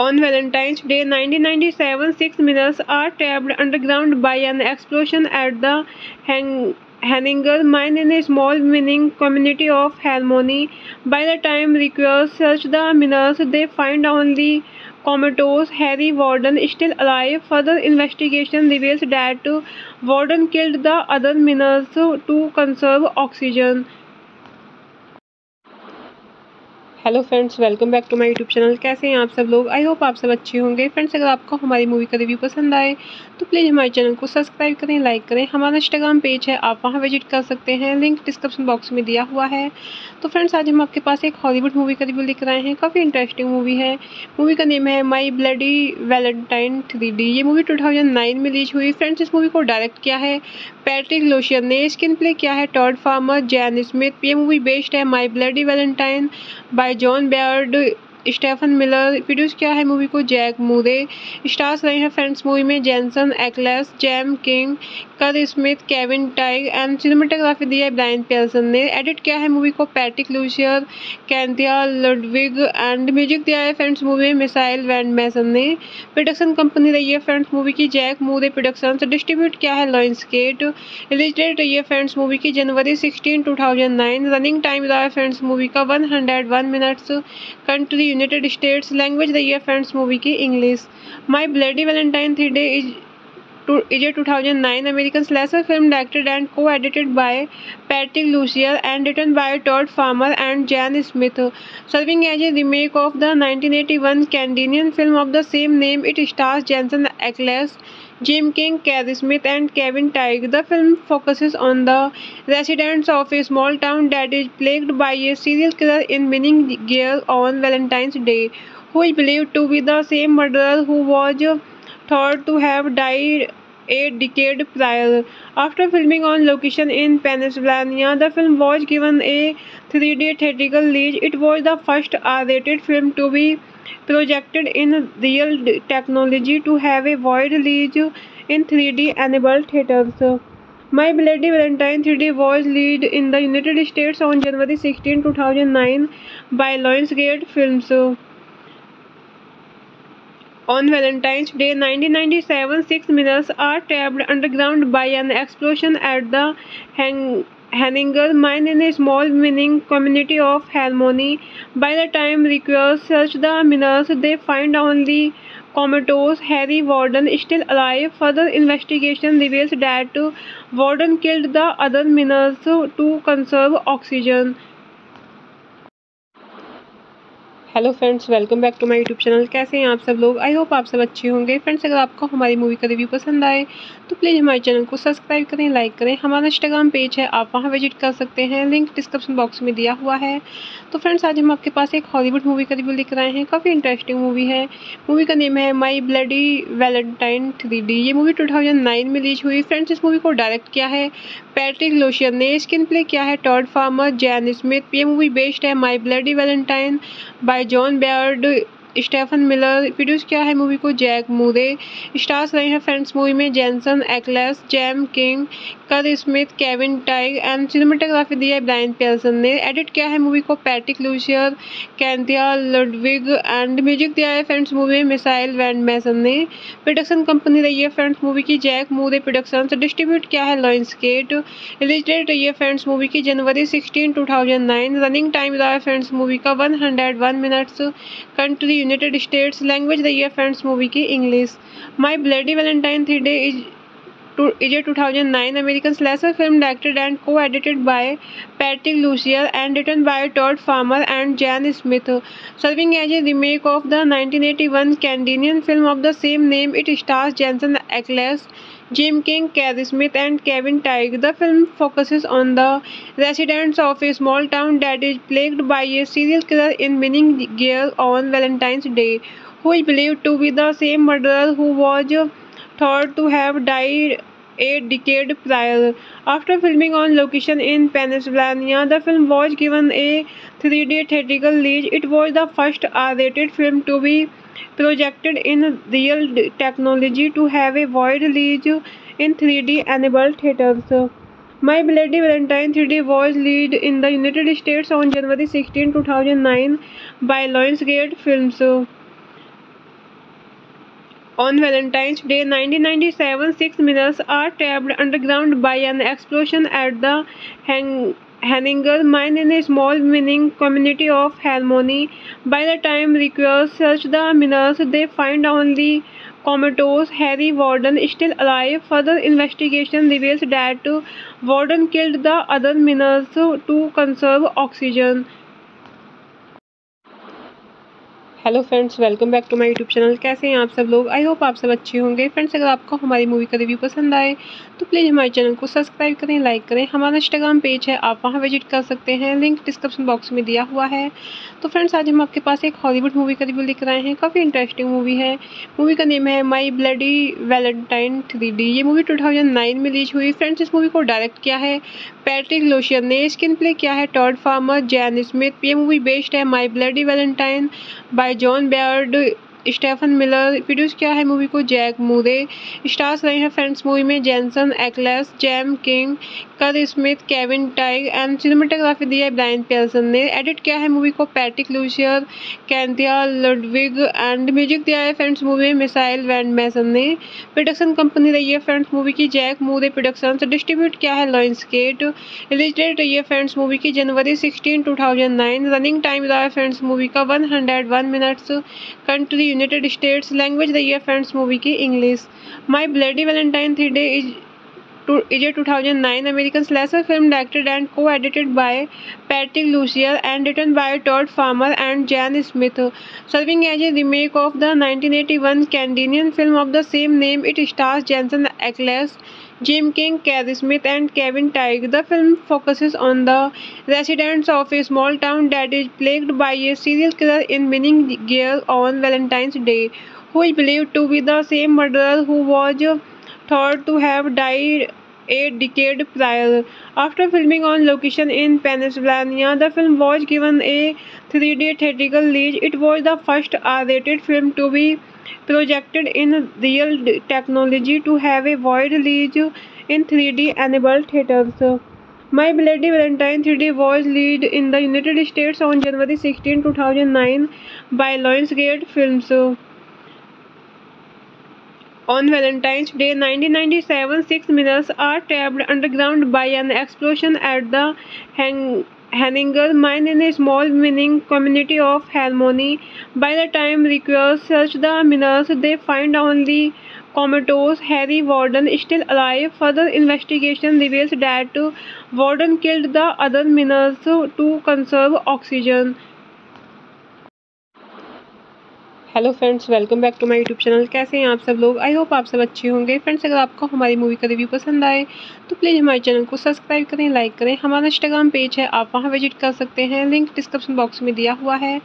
On Valentine's Day 1997, 6 miners are trapped underground by an explosion at the Henninger mine in a small mining community of Harmony. By the time rescuers search the miners, they find only comatose Harry Warden still alive. Further investigation reveals that Warden killed the other miners to conserve oxygen. Hello friends, welcome back to my YouTube channel. कैसे हैं आप सब लोग? I hope आप सब अच्छे होंगे। Friends, अगर आपको हमारी मूवी का रिव्यू पसंद आए तो प्लीज़ हमारे चैनल को सब्सक्राइब करें, लाइक करें। हमारा इंस्टाग्राम पेज है, आप वहां विजिट कर सकते हैं, लिंक डिस्क्रिप्शन बॉक्स में दिया हुआ है। तो फ्रेंड्स, आज हम आपके पास एक हॉलीवुड मूवी का रिव्यू लेकर आए हैं। काफ़ी इंटरेस्टिंग मूवी है। मूवी का नेम है माई ब्लडी वैलेंटाइन 3D। ये मूवी 2009 में रिलीज हुई। फ्रेंड्स, इस मूवी को डायरेक्ट किया है पैट्रिक लोशियन ने। स्क्रीन प्ले किया है टॉड फार्मर, जैन स्मिथ। ये मूवी बेस्ड है माई bloody Valentine by John Beaird, Stephen Miller. Produce किया है मूवी को जैक मूरे। स्टार्स रहे हैं फ्रेंड्स मूवी में Jensen Ackles, Jaime King, Kerr Smith, Kevin Tighe and cinematography दी है ब्रायन पियर्सन ने। एडिट किया है मूवी को Patrick Lussier, Cynthia Ludwig and music दिया है फ्रेंड्स मूवी में मिसाइल वैंड मैसन ने। प्रोडक्शन कंपनी रही है फ्रेंड्स मूवी की जैक मूरे प्रोडक्शन। डिस्ट्रीब्यूट किया है लॉयंसगेट। रिलीज डेट रही है फ्रेंड्स मूवी की जनवरी 16, 2009। रनिंग टाइम रहा है फ्रेंड्स मूवी का 101 minutes. Country United states. Language रही है फ्रेंड्स मूवी की English. My bloody Valentine 3D is a 2009 American slasher film directed and co-edited by Patrick Lucier and written by Todd Farmer and Jan Smith. Serving as a remake of the 1981 Canadian film of the same name, it stars Jensen Ackles, Jim King, Carrie Smith, and Kevin Teige. The film focuses on the residents of a small town that is plagued by a serial killer in winning gear on Valentine's Day, who is believed to be the same murderer who was thought to have died a decade prior. After filming on location in Pennsylvania, the film was given a 3D theatrical release. It was the first R-rated film to be projected in real technology to have a wide release in 3D enabled theaters. My Bloody Valentine 3D was released in the United States on January 16, 2009 by Lionsgate Films. On Valentine's Day 1997, 6 miners are trapped underground by an explosion at the Henninger mine in a small mining community of Harmony. By the time rescuers search the miners, they find only comatose Harry Warden still alive. Further investigation reveals that Warden killed the other miners to conserve oxygen. Hello friends, welcome back to my YouTube channel. कैसे हैं आप सब लोग? I hope आप सब अच्छे होंगे। Friends, अगर आपको हमारी मूवी का रिव्यू पसंद आए तो प्लीज़ हमारे चैनल को सब्सक्राइब करें, लाइक करें। हमारा इंस्टाग्राम पेज है, आप वहां विजिट कर सकते हैं, लिंक डिस्क्रिप्शन बॉक्स में दिया हुआ है। तो फ्रेंड्स, आज हम आपके पास एक हॉलीवुड मूवी का रिव्यू लेकर आए हैं। काफ़ी इंटरेस्टिंग मूवी है। मूवी का नेम है माई ब्लडी वैलेंटाइन 3D। ये मूवी 2009 में रिलीज हुई। फ्रेंड्स, इस मूवी को डायरेक्ट किया है पैट्रिक लोशियन ने। स्क्रीन प्ले किया है टॉड फार्मर, जैन स्मिथ। ये मूवी बेस्ड है माई bloody Valentine by John Beaird, Stephen Miller. Produce किया है मूवी को जैक मूरे। स्टार्स रहे हैं फ्रेंड्स मूवी में Jensen Ackles, Jaime King, Kerr Smith, Kevin Tighe and cinematography दी है ब्रायन पियर्सन ने। एडिट किया है मूवी को Patrick Lussier, Cynthia Ludwig and music दिया है फ्रेंड्स मूवी में मिसाइल वैंड मैसन ने। प्रोडक्शन कंपनी रही है फ्रेंड्स मूवी की जैक मूरे प्रोडक्शन। डिस्ट्रीब्यूट किया है लॉयंसगेट। रिलीज डेट रही है फ्रेंड्स मूवी की जनवरी 16, 2009। रनिंग टाइम रहा है फ्रेंड्स मूवी का 101 minutes. Country United states. Language रही है फ्रेंड्स मूवी की English. My bloody Valentine 3D is a 2009 American slasher film directed and co-edited by Patrick Lucier and written by Todd Farmer and Jan Smith. Serving as a remake of the 1981 Canadian film of the same name, it stars Jensen Ackles, Jim King, Carrie Smith, and Kevin Teige. The film focuses on the residents of a small town that is plagued by a serial killer in winning gear on Valentine's Day, who is believed to be the same murderer who was thought to have died a decade prior. After filming on location in Pennsylvania, the film was given a 3D theatrical release. It was the first R-rated film to be projected in real technology to have a wide release in 3D enabled theaters. My Bloody Valentine 3D was released in the United States on January 16, 2009 by Lionsgate Films. On Valentine's Day 1997, 6 miners are trapped underground by an explosion at the Henninger mine in a small mining community of Harmony. By the time rescuers search the miners, they find only comatose Harry Warden still alive. Further investigation reveals that Warden killed the other miners to conserve oxygen. Hello friends, welcome back to my YouTube channel. कैसे हैं आप सब लोग? I hope आप सब अच्छे होंगे। Friends, अगर आपको हमारी मूवी का रिव्यू पसंद आए तो प्लीज़ हमारे चैनल को सब्सक्राइब करें, लाइक करें। हमारा इंस्टाग्राम पेज है, आप वहां विजिट कर सकते हैं, लिंक डिस्क्रिप्शन बॉक्स में दिया हुआ है। तो फ्रेंड्स, आज हम आपके पास एक हॉलीवुड मूवी का रिव्यू लेकर आए हैं। काफ़ी इंटरेस्टिंग मूवी है। मूवी का नेम है माई ब्लडी वैलेंटाइन 3D। ये मूवी 2009 में रिलीज हुई। फ्रेंड्स, इस मूवी को डायरेक्ट किया है पैट्रिक लोशियन ने। स्क्रीन प्ले किया है टॉड फार्मर, जैन स्मिथ। ये मूवी बेस्ड है माई bloody Valentine by John Beaird, Stephen Miller. Produce किया है मूवी को जैक मूरे। स्टार्स रहे हैं फ्रेंड्स मूवी में Jensen Ackles, Jaime King, Kerr Smith, Kevin Tighe and cinematography दी है ब्रायन पियर्सन ने। एडिट किया है मूवी को Patrick Lussier, Cynthia Ludwig and music दिया है फ्रेंड्स मूवी में मिसाइल वैंड मैसन ने। प्रोडक्शन कंपनी रही है फ्रेंड्स मूवी की जैक मूरे प्रोडक्शन। डिस्ट्रीब्यूट किया है लॉयंसगेट। रिलीज डेट रही है फ्रेंड्स मूवी की जनवरी 16, 2009। रनिंग टाइम रहा है फ्रेंड्स मूवी का 101 minutes. Country United states. Language रही है फ्रेंड्स मूवी की English. My bloody Valentine 3D is a 2009 American slasher film directed and co-edited by Patrick Lucier and written by Todd Farmer and Jan Smith. Serving as a remake of the 1981 Canadian film of the same name, it stars Jensen Ackles, Jim King, Carrie Smith, and Kevin Teige. The film focuses on the residents of a small town that is plagued by a serial killer in winning gear on Valentine's Day, who is believed to be the same murderer who was thought to have died a decade prior. After filming on location in Pennsylvania, the film was given a 3D theatrical release. It was the first R-rated film to be projected in real technology to have a wide release in 3D enabled theaters. My Bloody Valentine 3D was released in the United States on January 16, 2009 by Lionsgate Films. On Valentine's Day 1997, 6 miners are trapped underground by an explosion at the Henninger mine in a small mining community of Harmony. By the time rescuers search the miners, they find only comatose Harry Warden still alive. Further investigation reveals that Warden killed the other miners to conserve oxygen. Hello friends, welcome back to my YouTube channel. कैसे हैं आप सब लोग? I hope आप सब अच्छे होंगे। Friends, अगर आपको हमारी मूवी का रिव्यू पसंद आए तो प्लीज़ हमारे चैनल को सब्सक्राइब करें, लाइक करें। हमारा इंस्टाग्राम पेज है, आप वहां विजिट कर सकते हैं, लिंक डिस्क्रिप्शन बॉक्स में दिया हुआ है।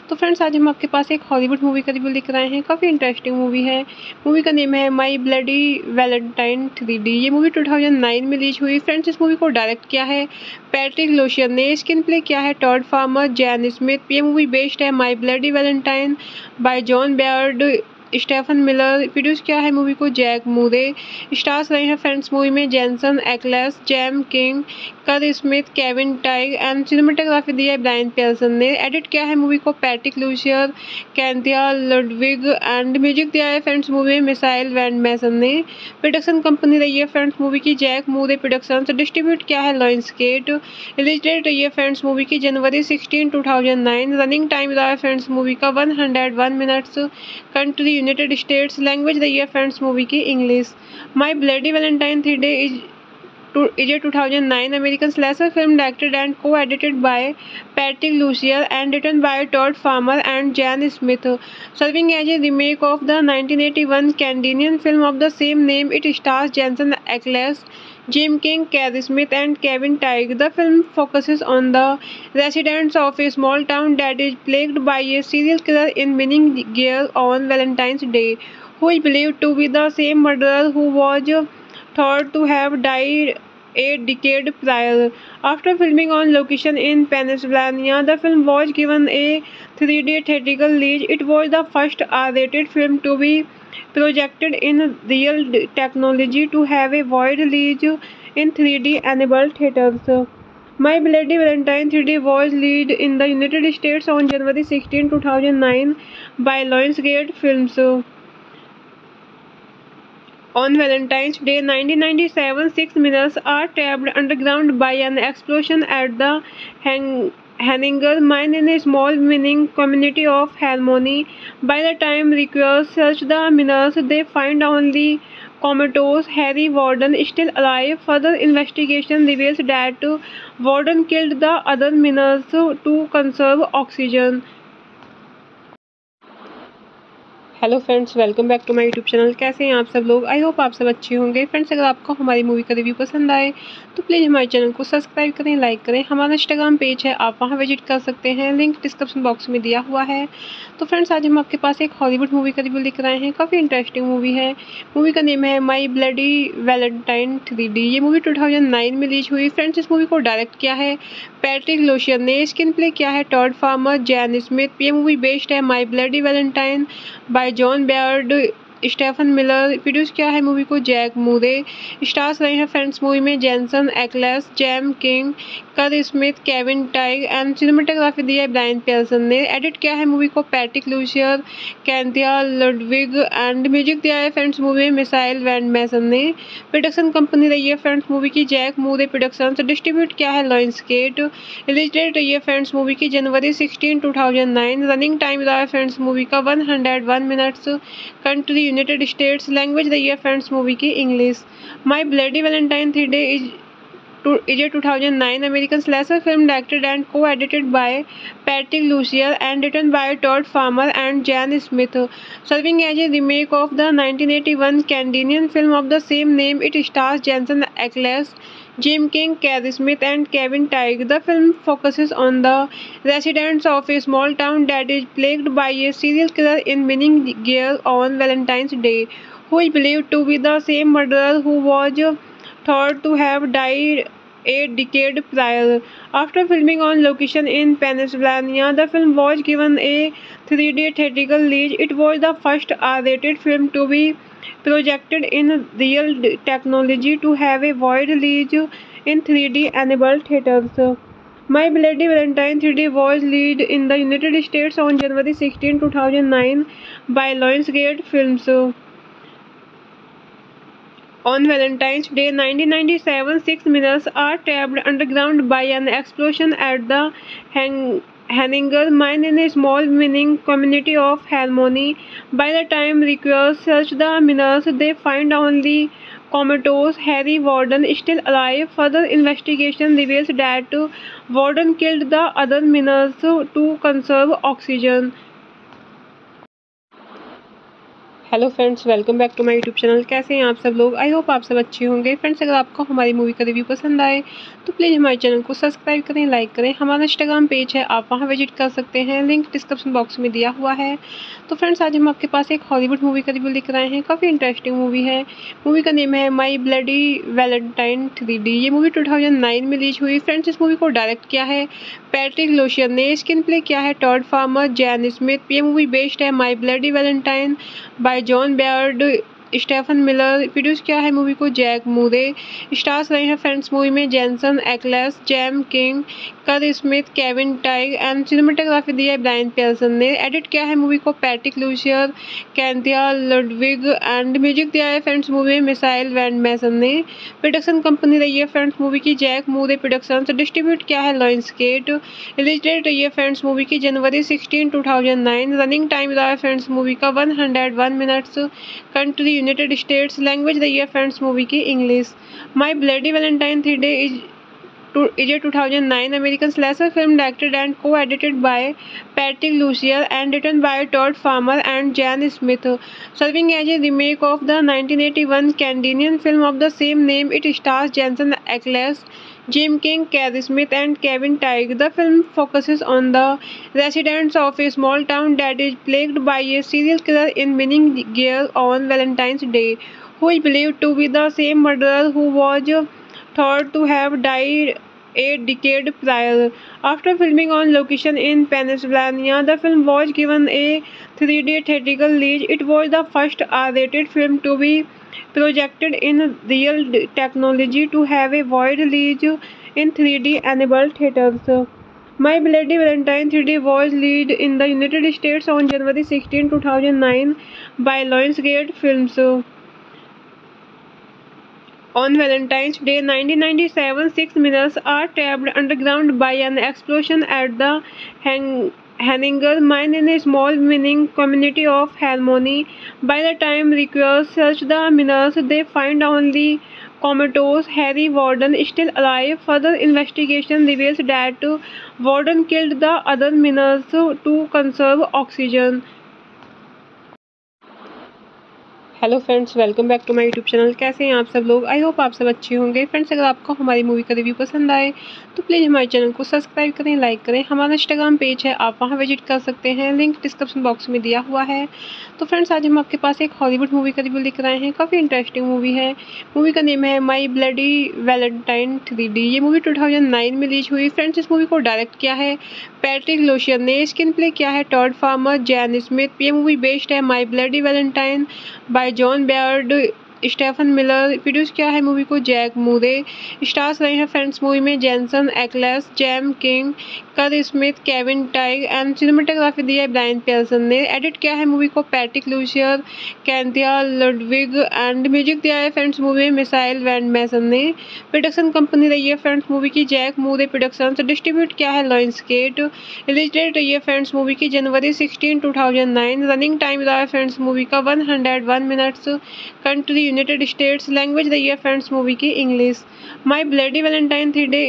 तो फ्रेंड्स, आज हम आपके पास एक हॉलीवुड मूवी का रिव्यू लेकर आए हैं। काफ़ी इंटरेस्टिंग मूवी है। मूवी का नेम है माई ब्लडी वैलेंटाइन 3D। ये मूवी 2009 में रिलीज हुई। फ्रेंड्स, इस मूवी को डायरेक्ट किया है पैट्रिक लोशियन ने। स्क्रीन प्ले किया है टॉड फार्मर, जैन स्मिथ। ये मूवी बेस्ड है माई bloody Valentine by John Beaird, Stephen Miller. Produce किया है मूवी को जैक मूरे। स्टार्स रहे हैं फ्रेंड्स मूवी में Jensen Ackles, Jaime King, Kerr Smith, Kevin Tighe and cinematography दी है ब्रायन पियर्सन ने। एडिट किया है मूवी को Patrick Lussier, Cynthia Ludwig and music दिया है फ्रेंड्स मूवी में मिसाइल वैंड मैसन ने। प्रोडक्शन कंपनी रही है फ्रेंड्स मूवी की जैक मूरे प्रोडक्शन। डिस्ट्रीब्यूट किया है लॉयंसगेट। रिलीज डेट रही है फ्रेंड्स मूवी की जनवरी 16, 2009। रनिंग टाइम रहा है फ्रेंड्स मूवी का 101 minutes. Country United states. Language रही है फ्रेंड्स मूवी की English. My bloody Valentine 3D is a 2009 American slasher film directed and co-edited by Patrick Lucier and written by Todd Farmer and Jan Smith. Serving as a remake of the 1981 Canadian film of the same name, it stars Jensen Ackles, Jim King, Carrie Smith, and Kevin Teige. The film focuses on the residents of a small town that is plagued by a serial killer in winning gear on Valentine's Day, who is believed to be the same murderer who was thought to have died a decade prior. After filming on location in Pennsylvania, the film was given a 3D theatrical release. It was the first R-rated film to be projected in real technology to have a wide release in 3D enabled theaters. My Bloody Valentine 3D was released in the United States on January 16, 2009 by Lionsgate Films. On Valentine's Day 1997, 6 miners are trapped underground by an explosion at the Henninger mine in a small mining community of Harmony. By the time rescuers search the miners, they find only comatose Harry Warden still alive. Further investigation reveals that Warden killed the other miners to conserve oxygen. Hello friends, welcome back to my YouTube channel. कैसे हैं आप सब लोग? I hope आप सब अच्छे होंगे। Friends, अगर आपको हमारी मूवी का रिव्यू पसंद आए तो प्लीज़ हमारे चैनल को सब्सक्राइब करें, लाइक करें। हमारा इंस्टाग्राम पेज है, आप वहां विजिट कर सकते हैं, लिंक डिस्क्रिप्शन बॉक्स में दिया हुआ है। तो फ्रेंड्स, आज हम आपके पास एक हॉलीवुड मूवी का रिव्यू लेकर आए हैं। काफ़ी इंटरेस्टिंग मूवी है। मूवी का नेम है माई ब्लडी वैलेंटाइन 3D। ये मूवी 2009 में रिलीज हुई। फ्रेंड्स, इस मूवी को डायरेक्ट किया है पैट्रिक लोशियन ने। स्क्रीन प्ले किया है टॉड फार्मर, जैन स्मिथ। ये मूवी बेस्ड है माई bloody Valentine by John Beaird, Stephen Miller. Produce किया है मूवी को जैक मूरे। स्टार्स रहे हैं फ्रेंड्स मूवी में Jensen Ackles, Jaime King, Kerr Smith, Kevin Tighe and cinematography दी है ब्रायन पियर्सन ने। एडिट किया है मूवी को Patrick Lussier, Cynthia Ludwig and music दिया है फ्रेंड्स मूवी में मिसाइल वैंड मैसन ने। प्रोडक्शन कंपनी रही है फ्रेंड्स मूवी की जैक मूरे प्रोडक्शंस। डिस्ट्रीब्यूट किया है लॉयंसगेट। रिलीज डेट रही है फ्रेंड्स मूवी की जनवरी 16, 2009। रनिंग टाइम रहा है फ्रेंड्स मूवी का 101 minutes. Country United states. Language रही है फ्रेंड्स मूवी की English. My bloody Valentine 3D is a 2009 American slasher film directed and co-edited by Patrick Lucier and written by Todd Farmer and Jan Smith. Serving as a remake of the 1981 Canadian film of the same name, it stars Jensen Ackles, Jim King, Carrie Smith, and Kevin Teige. The film focuses on the residents of a small town that is plagued by a serial killer in winning gear on Valentine's Day, who is believed to be the same murderer who was thought to have died a decade prior. After filming on location in Pennsylvania, the film was given a 3D theatrical release. It was the first R-rated film to be projected in real technology to have a wide release in 3D enabled theaters. My Bloody Valentine 3D was released in the United States on January 16, 2009 by Lionsgate Films. On Valentine's Day 1997, 6 miners are trapped underground by an explosion at the Henninger mine in a small mining community of Harmony. By the time rescuers search the miners, they find only comatose Harry Warden still alive. Further investigation reveals that Warden killed the other miners to conserve oxygen. Hello friends, welcome back to my YouTube channel. कैसे हैं आप सब लोग? I hope आप सब अच्छे होंगे। Friends, अगर आपको हमारी मूवी का रिव्यू पसंद आए तो प्लीज़ हमारे चैनल को सब्सक्राइब करें, लाइक करें। हमारा इंस्टाग्राम पेज है, आप वहां विजिट कर सकते हैं, लिंक डिस्क्रिप्शन बॉक्स में दिया हुआ है। तो फ्रेंड्स, आज हम आपके पास एक हॉलीवुड मूवी का रिव्यू लेकर आए हैं। काफ़ी इंटरेस्टिंग मूवी है। मूवी का नेम है माई ब्लडी वैलेंटाइन 3D। ये मूवी 2009 में रिलीज हुई। फ्रेंड्स, इस मूवी को डायरेक्ट किया है पैट्रिक लोशियन ने। स्क्रीन प्ले किया है टॉड फार्मर, जैन स्मिथ। ये मूवी बेस्ड है माई bloody Valentine by John Beaird, Stephen Miller. Produce किया है मूवी को जैक मूरे। स्टार्स रहे हैं फ्रेंड्स मूवी में Jensen Ackles, Jaime King, Kerr Smith, Kevin Tighe and cinematography दी है ब्रायन पियर्सन ने। एडिट किया है मूवी को Patrick Lussier, Cynthia Ludwig and music दिया है फ्रेंड्स मूवी में मिसाइल वैंड मैसन ने। प्रोडक्शन कंपनी रही है फ्रेंड्स मूवी की जैक मूरे प्रोडक्शंस। डिस्ट्रीब्यूट किया है लॉयंसगेट। रिलीज डेट रही है फ्रेंड्स मूवी की जनवरी 16, 2009। रनिंग टाइम रहा है फ्रेंड्स मूवी का 101 minutes. Country United states. Language रही है फ्रेंड्स मूवी की English. My bloody Valentine 3D is a 2009 American slasher film directed and co-edited by Patrick Lucier and written by Todd Farmer and Jan Smith. Serving as a remake of the 1981 Canadian film of the same name, it stars Jensen Ackles, Jim King, Carrie Smith, and Kevin Teige. The film focuses on the residents of a small town that is plagued by a serial killer in winning gear on Valentine's Day, who is believed to be the same murderer who was thought to have died a decade prior. After filming on location in Pennsylvania, the film was given a 3D theatrical release. It was the first R-rated film to be projected in real technology to have a wide release in 3D enabled theaters. My Bloody Valentine 3D was released in the United States on January 16, 2009 by Lionsgate Films. On Valentine's Day 1997, 6 miners are trapped underground by an explosion at the Henninger mine in a small mining community of Harmony. By the time rescuers search the miners, they find only comatose Harry Warden still alive. Further investigation reveals that Warden killed the other miners to conserve oxygen. Hello friends, welcome back to my YouTube channel. कैसे हैं आप सब लोग? I hope आप सब अच्छे होंगे। Friends, अगर आपको हमारी मूवी का रिव्यू पसंद आए तो प्लीज़ हमारे चैनल को सब्सक्राइब करें, लाइक करें। हमारा इंस्टाग्राम पेज है, आप वहां विजिट कर सकते हैं, लिंक डिस्क्रिप्शन बॉक्स में दिया हुआ है। तो फ्रेंड्स, आज हम आपके पास एक हॉलीवुड मूवी का रिव्यू लेकर आए हैं। काफ़ी इंटरेस्टिंग मूवी है। मूवी का नेम है माई ब्लडी वैलेंटाइन 3D। ये मूवी 2009 में रिलीज हुई। फ्रेंड्स, इस मूवी को डायरेक्ट किया है पैट्रिक लोशियन ने। स्क्रीन प्ले किया है टॉड फार्मर, जैन स्मिथ। ये मूवी बेस्ड है माई bloody Valentine by John Beaird, Stephen Miller. Produce किया है मूवी को जैक मूरे। स्टार्स रहे हैं फ्रेंड्स मूवी में Jensen Ackles, Jaime King, Kerr Smith, Kevin Tighe and cinematography दी है ब्रायन पियर्सन ने। एडिट किया है मूवी को Patrick Lussier, Cynthia Ludwig and music दिया है फ्रेंड्स मूवी में मिसाइल वैंड मैसन ने। प्रोडक्शन कंपनी रही है फ्रेंड्स मूवी की जैक मूरे प्रोडक्शंस। डिस्ट्रीब्यूट किया है लॉयंसगेट। रिलीज डेट रही है फ्रेंड्स मूवी की जनवरी 16, 2009। रनिंग टाइम रहा है फ्रेंड्स मूवी का 101 minutes. Country United states. Language रही है फ्रेंड्स मूवी की English. My bloody Valentine 3D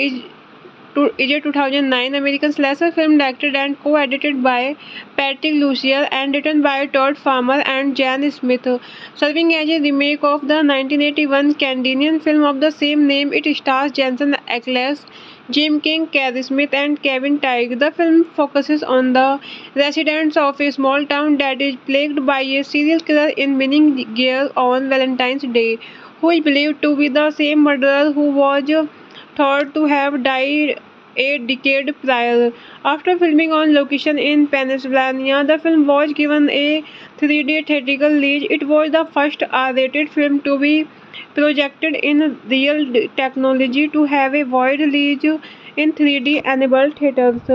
is a 2009 American slasher film directed and co-edited by Patrick Lucier and written by Todd Farmer and Jan Smith. Serving as a remake of the 1981 Canadian film of the same name, it stars Jensen Ackles, Jim King, Carrie Smith, and Kevin Teige. The film focuses on the residents of a small town that is plagued by a serial killer in winning gear on Valentine's Day, who is believed to be the same murderer who was thought to have died a decade prior. After filming on location in Pennsylvania, the film was given a 3D theatrical release. It was the first R-rated film to be projected in real technology to have a wide release in 3D enabled theaters.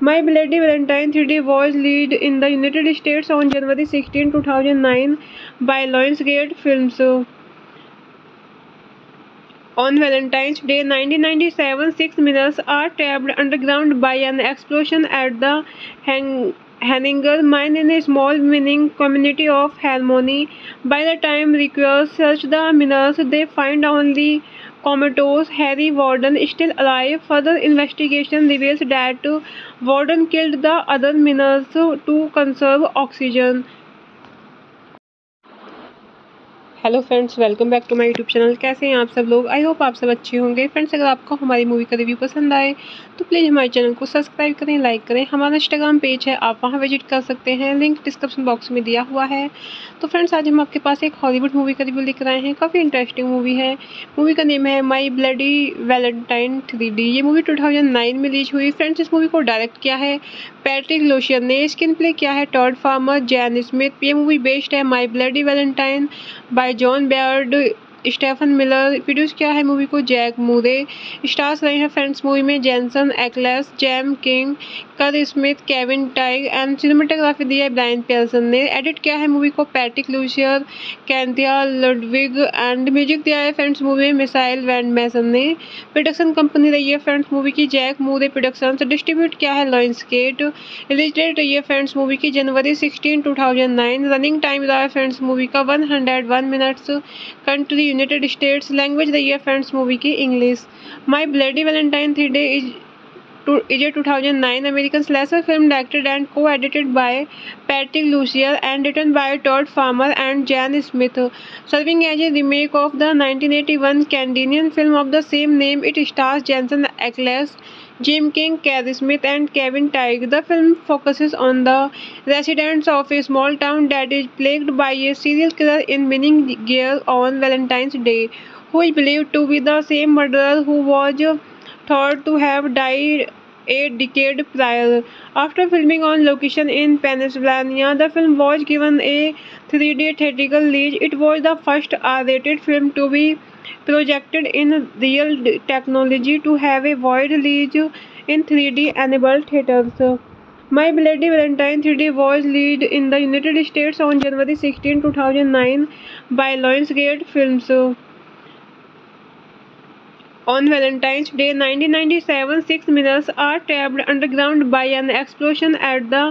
My Bloody Valentine 3D was released in the United States on January 16, 2009 by Lionsgate Films. On Valentine's Day 1997, 6 miners are trapped underground by an explosion at the Henninger mine in a small mining community of Harmony. By the time rescuers search the miners, they find only comatose Harry Warden still alive. Further investigation reveals that Warden killed the other miners to conserve oxygen. Hello friends, welcome back to my YouTube channel. कैसे हैं आप सब लोग? I hope आप सब अच्छे होंगे। Friends, अगर आपको हमारी मूवी का रिव्यू पसंद आए तो प्लीज़ हमारे चैनल को सब्सक्राइब करें, लाइक करें। हमारा इंस्टाग्राम पेज है, आप वहां विजिट कर सकते हैं, लिंक डिस्क्रिप्शन बॉक्स में दिया हुआ है। तो फ्रेंड्स, आज हम आपके पास एक हॉलीवुड मूवी का रिव्यू लेकर आए हैं। काफ़ी इंटरेस्टिंग मूवी है। मूवी का नेम है माई ब्लडी वैलेंटाइन 3D। ये मूवी 2009 में रिलीज हुई। फ्रेंड्स, इस मूवी को डायरेक्ट किया है पैट्रिक लोशियन ने। स्क्रीन प्ले किया है टॉड फार्मर, जैन स्मिथ। ये मूवी बेस्ड है माई bloody Valentine by John Beaird, Stephen Miller. Produce किया है मूवी को जैक मूरे। स्टार्स रहे हैं फ्रेंड्स मूवी में Jensen Ackles, Jaime King, Kerr Smith, Kevin Tighe and cinematography दी है ब्रायन पियर्सन ने। एडिट किया है मूवी को Patrick Lussier, Cynthia Ludwig and music दिया है फ्रेंड्स मूवी में मिसाइल वैंड मैसन ने। प्रोडक्शन कंपनी रही है फ्रेंड्स मूवी की जैक मूरे प्रोडक्शंस। डिस्ट्रीब्यूट किया है लॉयंसगेट। रिलीज डेट रही है फ्रेंड्स मूवी की जनवरी 16, 2009। रनिंग टाइम रहा है फ्रेंड्स मूवी का 101 minutes. Country United states. Language रही है फ्रेंड्स मूवी की English. My bloody Valentine 3D is a 2009 American slasher film directed and co-edited by Patrick Lucier and written by Todd Farmer and Jan Smith. Serving as a remake of the 1981 Canadian film of the same name, it stars Jensen Ackles, Jim King, Carrie Smith, and Kevin Teige. The film focuses on the residents of a small town that is plagued by a serial killer in winning gear on Valentine's Day, who is believed to be the same murderer who was thought to have died a decade prior. After filming on location in Pennsylvania, the film was given a 3D theatrical release. It was the first R-rated film to be projected in real technology to have a wide release in 3D enabled theaters. My Bloody Valentine 3D was released in the United States on January 16, 2009 by Lionsgate Films. On Valentine's Day 1997, 6 miners are trapped underground by an explosion at the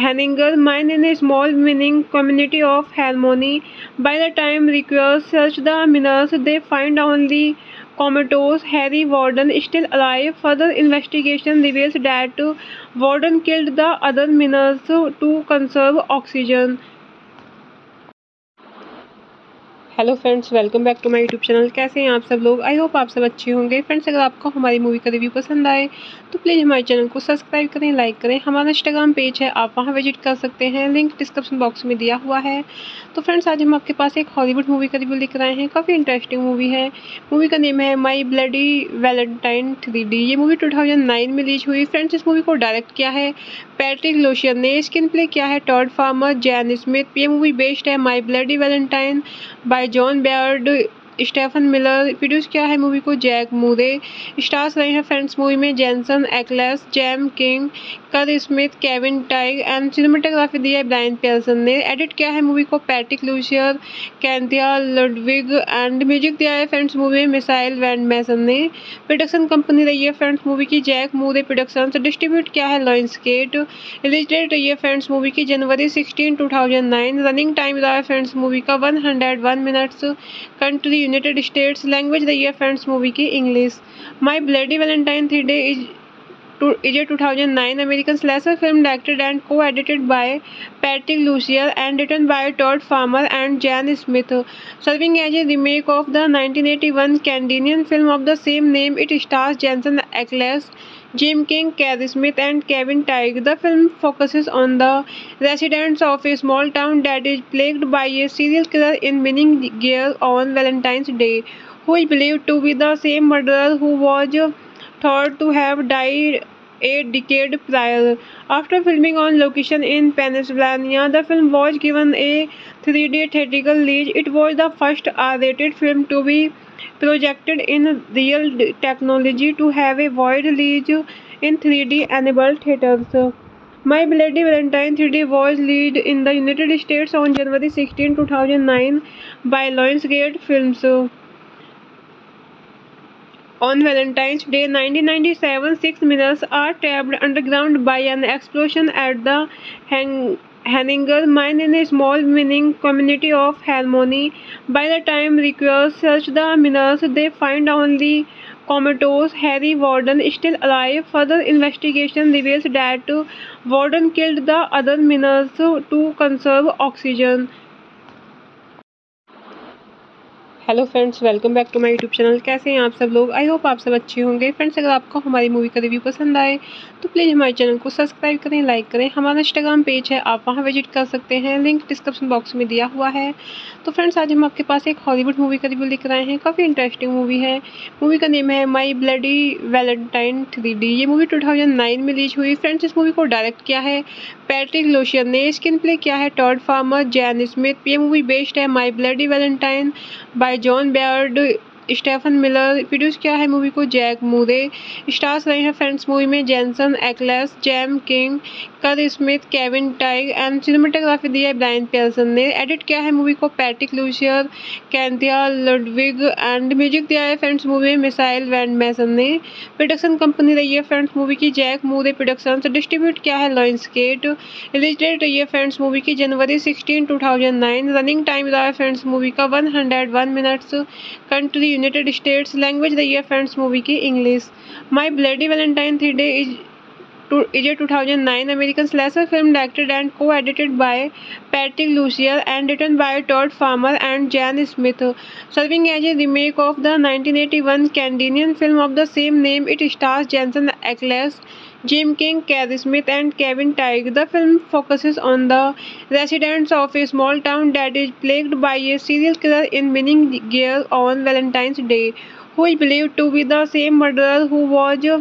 Henninger mine in a small mining community of Harmony. By the time rescuers search the miners, they find only comatose Harry Warden still alive. Further investigation reveals that Warden killed the other miners to conserve oxygen. Hello friends, welcome back to my YouTube channel. कैसे हैं आप सब लोग? I hope आप सब अच्छे होंगे। Friends, अगर आपको हमारी मूवी का रिव्यू पसंद आए तो प्लीज़ हमारे चैनल को सब्सक्राइब करें, लाइक करें। हमारा इंस्टाग्राम पेज है, आप वहां विजिट कर सकते हैं, लिंक डिस्क्रिप्शन बॉक्स में दिया हुआ है। तो फ्रेंड्स, आज हम आपके पास एक हॉलीवुड मूवी का रिव्यू लेकर आए हैं। काफ़ी इंटरेस्टिंग मूवी है। मूवी का नेम है माई ब्लडी वैलेंटाइन 3D। ये मूवी 2009 में रिलीज हुई। फ्रेंड्स, इस मूवी को डायरेक्ट किया है पैट्रिक लोशियन ने। स्क्रीन प्ले किया है टॉड फार्मर, जैन स्मिथ। ये मूवी बेस्ड है माई bloody Valentine by John Beaird, Stephen Miller. Produce किया है मूवी को जैक मूरे। स्टार्स रहे हैं फ्रेंड्स मूवी में Jensen Ackles, Jaime King, Kerr Smith, Kevin Tighe and cinematography दी है ब्रायन पियर्सन ने। एडिट किया है मूवी को Patrick Lussier, Cynthia Ludwig and music दिया है फ्रेंड्स मूवी में मिसाइल वैंड मैसन ने। प्रोडक्शन कंपनी रही है फ्रेंड्स मूवी की जैक मूरे प्रोडक्शंस। डिस्ट्रीब्यूट किया है लॉयंसगेट। रिलीज डेट रही है फ्रेंड्स मूवी की जनवरी 16, 2009। रनिंग टाइम रहा है फ्रेंड्स मूवी का 101 minutes. Country United states. Language रही है फ्रेंड्स मूवी की English. My bloody Valentine 3D is a 2009 American slasher film directed and co-edited by Patrick Lucier and written by Todd Farmer and Jan Smith. Serving as a remake of the 1981 Canadian film of the same name, it stars Jensen Ackles, Jim King, Carrie Smith, and Kevin Teige. The film focuses on the residents of a small town that is plagued by a serial killer in winning gear on Valentine's Day, who is believed to be the same murderer who was thought to have died a decade prior. After filming on location in Pennsylvania, the film was given a 3D theatrical release. It was the first R-rated film to be projected in real technology to have a wide release in 3D enabled theaters. My Bloody Valentine 3D was released in the United States on January 16, 2009 by Lionsgate Films. On Valentine's Day 1997, 6 miners are trapped underground by an explosion at the Henninger mine in a small mining community of Harmony. By the time rescuers search the miners, they find only comatose Harry Warden still alive. Further investigation reveals that Warden killed the other miners to conserve oxygen. Hello friends, welcome back to my YouTube channel. कैसे हैं आप सब लोग? I hope आप सब अच्छे होंगे। Friends, अगर आपको हमारी मूवी का रिव्यू पसंद आए तो प्लीज़ हमारे चैनल को सब्सक्राइब करें, लाइक करें। हमारा इंस्टाग्राम पेज है, आप वहां विजिट कर सकते हैं, लिंक डिस्क्रिप्शन बॉक्स में दिया हुआ है। तो फ्रेंड्स, आज हम आपके पास एक हॉलीवुड मूवी का रिव्यू लेकर आए हैं। काफ़ी इंटरेस्टिंग मूवी है। मूवी का नेम है माई ब्लडी वैलेंटाइन 3D। ये मूवी 2009 में रिलीज हुई। फ्रेंड्स, इस मूवी को डायरेक्ट किया है पैट्रिक लोशियन ने। स्क्रीन प्ले किया है टॉड फार्मर, जैन स्मिथ। ये मूवी बेस्ड है माई bloody Valentine by John Beaird, Stephen Miller. Produce किया है मूवी को जैक मूरे। स्टार्स रहे हैं फ्रेंड्स मूवी में Jensen Ackles, Jaime King, Kerr Smith, Kevin Tighe and cinematography दी है ब्रायन पियर्सन ने। एडिट किया है मूवी को Patrick Lussier, Cynthia Ludwig and music दिया है फ्रेंड्स मूवी में मिसाइल वैंड मैसन ने। प्रोडक्शन कंपनी रही है फ्रेंड्स मूवी की जैक मूरे प्रोडक्शंस। डिस्ट्रीब्यूट किया है लॉयंसगेट। रिलीज डेट रही है फ्रेंड्स मूवी की जनवरी 16, 2009। रनिंग टाइम रहा है फ्रेंड्स मूवी का 101 minutes. Country United states. Language रही है फ्रेंड्स मूवी की English. My bloody Valentine 3D is a 2009 American slasher film directed and co-edited by Patrick Lucier and written by Todd Farmer and Jan Smith. Serving as a remake of the 1981 Canadian film of the same name, it stars Jensen Ackles, Jim King, Carrie Smith, and Kevin Teige. The film focuses on the residents of a small town that is plagued by a serial killer in winning gear on Valentine's Day, who is believed to be the same murderer who was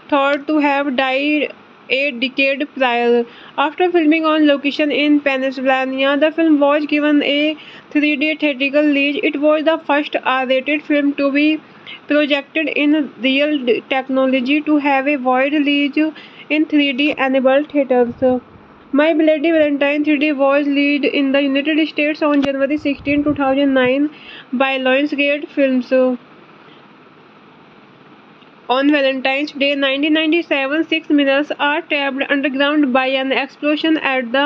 thought to have died a decade prior. After filming on location in Pennsylvania, the film was given a 3D theatrical release. It was the first R-rated film to be projected in real technology to have a wide release in 3D enabled theaters. My Bloody Valentine 3D was released in the United States on January 16, 2009 by Lionsgate Films. On Valentine's Day 1997, 6 miners are trapped underground by an explosion at the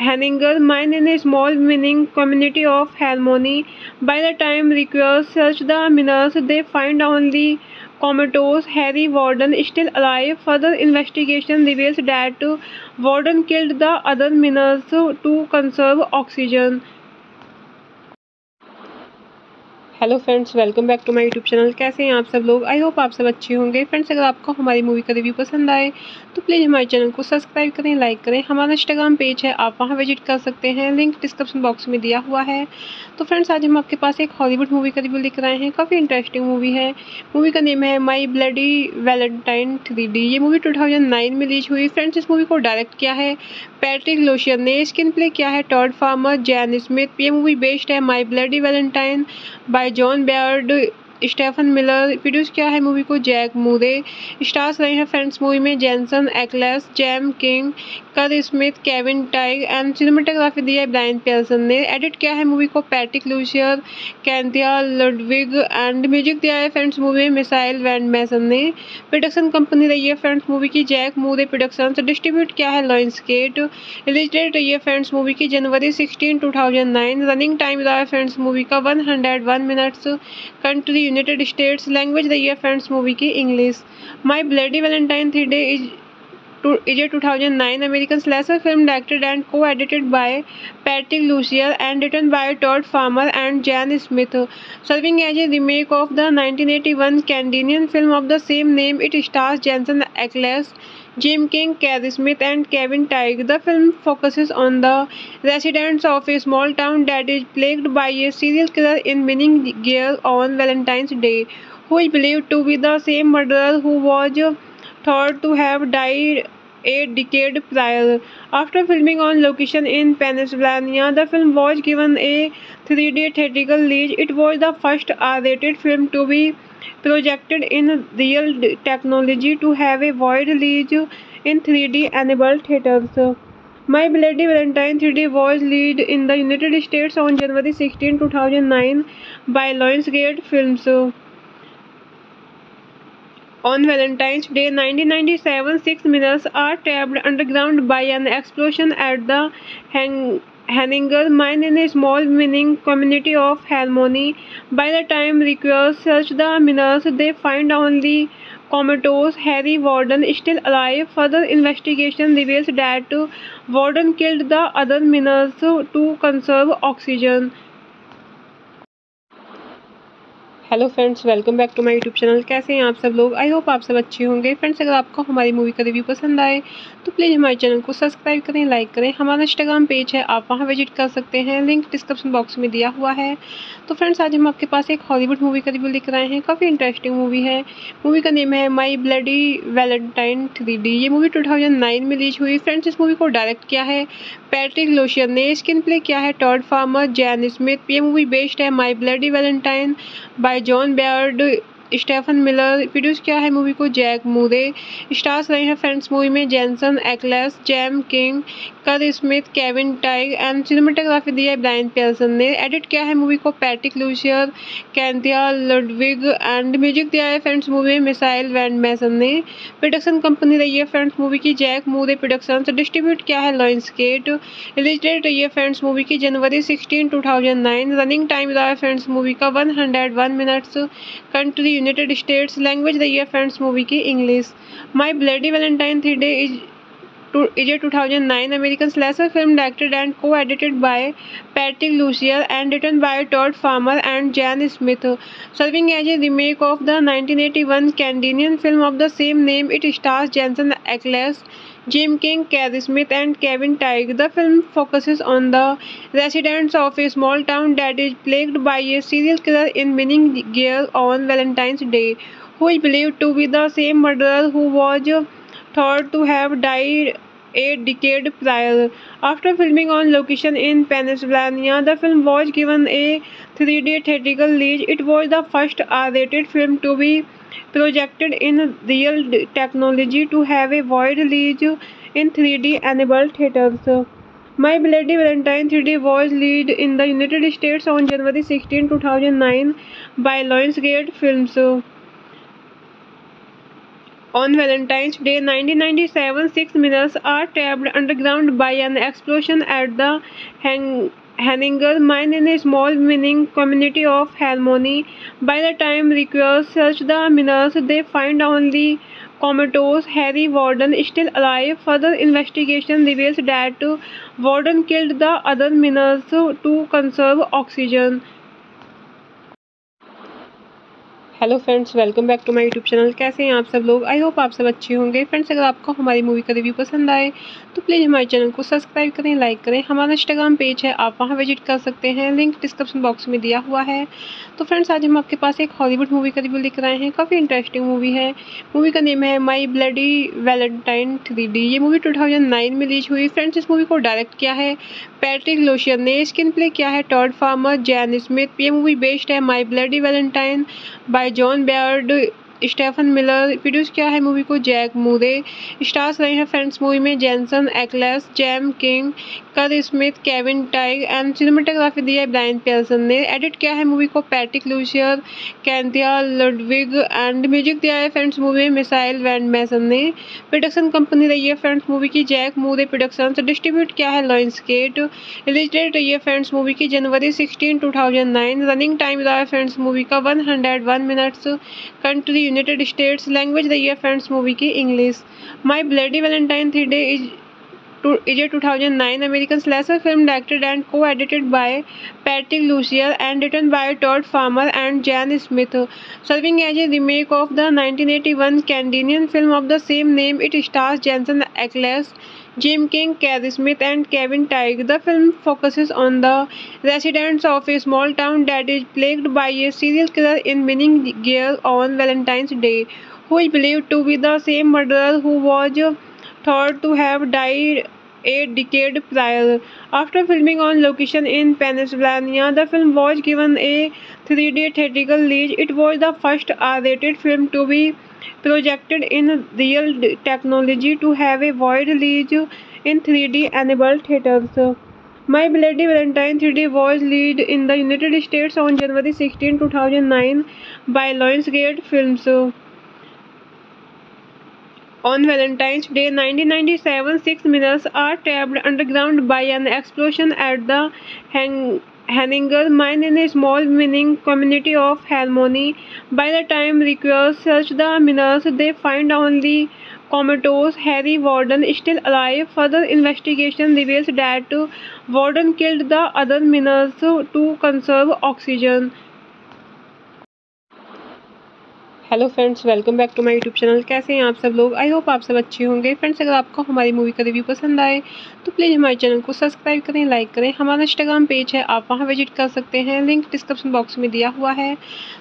Henninger mine in a small mining community of Harmony. By the time rescuers search the miners, they find only comatose Harry Warden still alive. Further investigation reveals that Warden killed the other miners to conserve oxygen. Hello friends, welcome back to my YouTube channel. कैसे हैं आप सब लोग? I hope आप सब अच्छे होंगे। Friends, अगर आपको हमारी मूवी का रिव्यू पसंद आए तो प्लीज़ हमारे चैनल को सब्सक्राइब करें, लाइक करें। हमारा इंस्टाग्राम पेज है, आप वहां विजिट कर सकते हैं, लिंक डिस्क्रिप्शन बॉक्स में दिया हुआ है। तो फ्रेंड्स, आज हम आपके पास एक हॉलीवुड मूवी का रिव्यू लेकर आए हैं। काफ़ी इंटरेस्टिंग मूवी है। मूवी का नेम है माई ब्लडी वैलेंटाइन 3D। ये मूवी 2009 में रिलीज हुई। फ्रेंड्स, इस मूवी को डायरेक्ट किया है पैट्रिक लोशियन ने। स्क्रीन प्ले किया है टॉड फार्मर, जैन स्मिथ। ये मूवी बेस्ड है माई bloody Valentine by John Beaird, Stephen Miller. Produce किया है मूवी को जैक मूरे। स्टार्स रहे हैं फ्रेंड्स मूवी में Jensen Ackles, Jaime King, Kerr Smith, Kevin Tighe and cinematography दी है ब्रायन पियर्सन ने। एडिट किया है मूवी को Patrick Lussier, Cynthia Ludwig and music दिया है फ्रेंड्स मूवी में मिसाइल वैंड मैसन ने। प्रोडक्शन कंपनी रही है फ्रेंड्स मूवी की जैक मूरे प्रोडक्शन। डिस्ट्रीब्यूट किया है लॉयंसगेट। रिलीज डेट रही है फ्रेंड्स मूवी की जनवरी 16, 2009। रनिंग टाइम रहा है फ्रेंड्स मूवी का 101 minutes. Country United states. Language रही है फ्रेंड्स मूवी की English. My bloody Valentine 3D is a 2009 American slasher film directed and co-edited by Patrick Lucier and written by Todd Farmer and Jan Smith. Serving as a remake of the 1981 Canadian film of the same name, it stars Jensen Ackles, Jim King, Carrie Smith, and Kevin Teige. The film focuses on the residents of a small town that is plagued by a serial killer in winning gear on Valentine's Day, who is believed to be the same murderer who was thought to have died a decade prior. After filming on location in Pennsylvania, the film was given a 3D theatrical release. It was the first R-rated film to be projected in real technology to have a wide release in 3D enabled theaters. My Bloody Valentine 3D was released in the United States on January 16, 2009 by Lionsgate Films. On Valentine's Day 1997, 6 miners are trapped underground by an explosion at the Henninger mine in a small mining community of Harmony. By the time rescuers search the miners, they find only comatose Harry Warden still alive. Further investigation reveals that Warden killed the other miners to conserve oxygen. Hello friends, welcome back to my YouTube channel. कैसे हैं आप सब लोग? I hope आप सब अच्छे होंगे। Friends, अगर आपको हमारी मूवी का रिव्यू पसंद आए तो प्लीज़ हमारे चैनल को सब्सक्राइब करें, लाइक करें। हमारा इंस्टाग्राम पेज है, आप वहां विजिट कर सकते हैं, लिंक डिस्क्रिप्शन बॉक्स में दिया हुआ है। तो फ्रेंड्स, आज हम आपके पास एक हॉलीवुड मूवी का रिव्यू लेकर आए हैं। काफ़ी इंटरेस्टिंग मूवी है। मूवी का नेम है माई ब्लडी वैलेंटाइन 3D। ये मूवी 2009 में रिलीज हुई। फ्रेंड्स, इस मूवी को डायरेक्ट किया है पैट्रिक लोशियन ने। स्क्रीन प्ले किया है टॉड फार्मर, जैन स्मिथ। ये मूवी बेस्ड है माई bloody Valentine by John Beaird, Stephen Miller. Produce किया है मूवी को जैक मूरे। स्टार्स रहे हैं फ्रेंड्स मूवी में Jensen Ackles, Jaime King, Kerr Smith, Kevin Tighe and cinematography दी है ब्रायन पियर्सन ने। एडिट किया है मूवी को Patrick Lussier, Cynthia Ludwig and music दिया है फ्रेंड्स मूवी में मिसाइल वैंड मैसन ने। प्रोडक्शन कंपनी रही है फ्रेंड्स मूवी की जैक मूरे प्रोडक्शन। डिस्ट्रीब्यूट किया है लॉयंसगेट। रिलीज डेट रही है फ्रेंड्स मूवी की जनवरी 16, 2009। रनिंग टाइम रहा है फ्रेंड्स मूवी का 101 minutes. Country United states. Language रही है फ्रेंड्स मूवी की English. My bloody Valentine 3D is a 2009 American slasher film directed and co-edited by Patrick Lucier and written by Todd Farmer and Jan Smith. Serving as a remake of the 1981 Canadian film of the same name, it stars Jensen Ackles, Jim King, Carrie Smith, and Kevin Teige. The film focuses on the residents of a small town that is plagued by a serial killer in winning gear on Valentine's Day, who is believed to be the same murderer who was thought to have died a decade prior. After filming on location in Pennsylvania, the film was given a 3D theatrical release. It was the first R-rated film to be projected in real technology to have a wide release in 3D enabled theaters. My Bloody Valentine 3D was released in the United States on January 16, 2009 by Lionsgate Films. On Valentine's Day 1997, 6 miners are trapped underground by an explosion at the Henninger mine in a small mining community of Harmony. By the time rescuers search the miners, they find only comatose Harry Warden still alive. Further investigation reveals that Warden killed the other miners to conserve oxygen. Hello friends, welcome back to my YouTube channel. कैसे हैं आप सब लोग? I hope आप सब अच्छे होंगे। Friends, अगर आपको हमारी मूवी का रिव्यू पसंद आए तो प्लीज़ हमारे चैनल को सब्सक्राइब करें, लाइक करें। हमारा इंस्टाग्राम पेज है, आप वहां विजिट कर सकते हैं, लिंक डिस्क्रिप्शन बॉक्स में दिया हुआ है। तो फ्रेंड्स, आज हम आपके पास एक हॉलीवुड मूवी का रिव्यू लेकर आए हैं। काफ़ी इंटरेस्टिंग मूवी है। मूवी का नेम है माई ब्लडी वैलेंटाइन 3D। ये मूवी 2009 में रिलीज हुई। फ्रेंड्स, इस मूवी को डायरेक्ट किया है पैट्रिक लोशियन ने। स्क्रीन प्ले किया है टॉड फार्मर, जैन स्मिथ। ये मूवी बेस्ड है माई bloody Valentine by John Beaird, Stephen Miller. Produce किया है मूवी को जैक मूरे। स्टार्स रहे हैं फ्रेंड्स मूवी में Jensen Ackles, Jaime King, Kerr Smith, Kevin Tighe and cinematography दी है ब्रायन पियर्सन ने। एडिट किया है मूवी को Patrick Lussier, Cynthia Ludwig and music दिया है फ्रेंड्स मूवी में मिसाइल वैंड मैसन ने। प्रोडक्शन कंपनी रही है फ्रेंड्स मूवी की जैक मूरे प्रोडक्शंस। डिस्ट्रीब्यूट किया है लॉयंसगेट। रिलीज डेट रही है फ्रेंड्स मूवी की जनवरी 16, 2009। रनिंग टाइम रहा है फ्रेंड्स मूवी का 101 minutes. Country United states. Language रही है फ्रेंड्स मूवी की English. My bloody Valentine 3D is a 2009 American slasher film directed and co-edited by Patrick Lucier and written by Todd Farmer and Jan Smith. Serving as a remake of the 1981 Canadian film of the same name, it stars Jensen Ackles, Jim King, Carrie Smith, and Kevin Teige. The film focuses on the residents of a small town that is plagued by a serial killer in winning gear on Valentine's Day, who is believed to be the same murderer who was thought to have died a decade prior. After filming on location in Pennsylvania, the film was given a 3D theatrical release. It was the first R-rated film to be projected in real technology to have a wide release in 3D enabled theaters. My Bloody Valentine 3D was released in the United States on January 16, 2009 by Lionsgate Films. On Valentine's Day 1997, 6 miners are trapped underground by an explosion at the Henninger mine in a small mining community of Harmony. By the time rescuers search the miners, they find only comatose Harry Warden still alive. Further investigation reveals that Warden killed the other miners to conserve oxygen. Hello friends, welcome back to my YouTube channel. कैसे हैं आप सब लोग? I hope आप सब अच्छे होंगे। Friends, अगर आपको हमारी मूवी का रिव्यू पसंद आए तो प्लीज़ हमारे चैनल को सब्सक्राइब करें, लाइक करें। हमारा इंस्टाग्राम पेज है, आप वहां विजिट कर सकते हैं, लिंक डिस्क्रिप्शन बॉक्स में दिया हुआ है।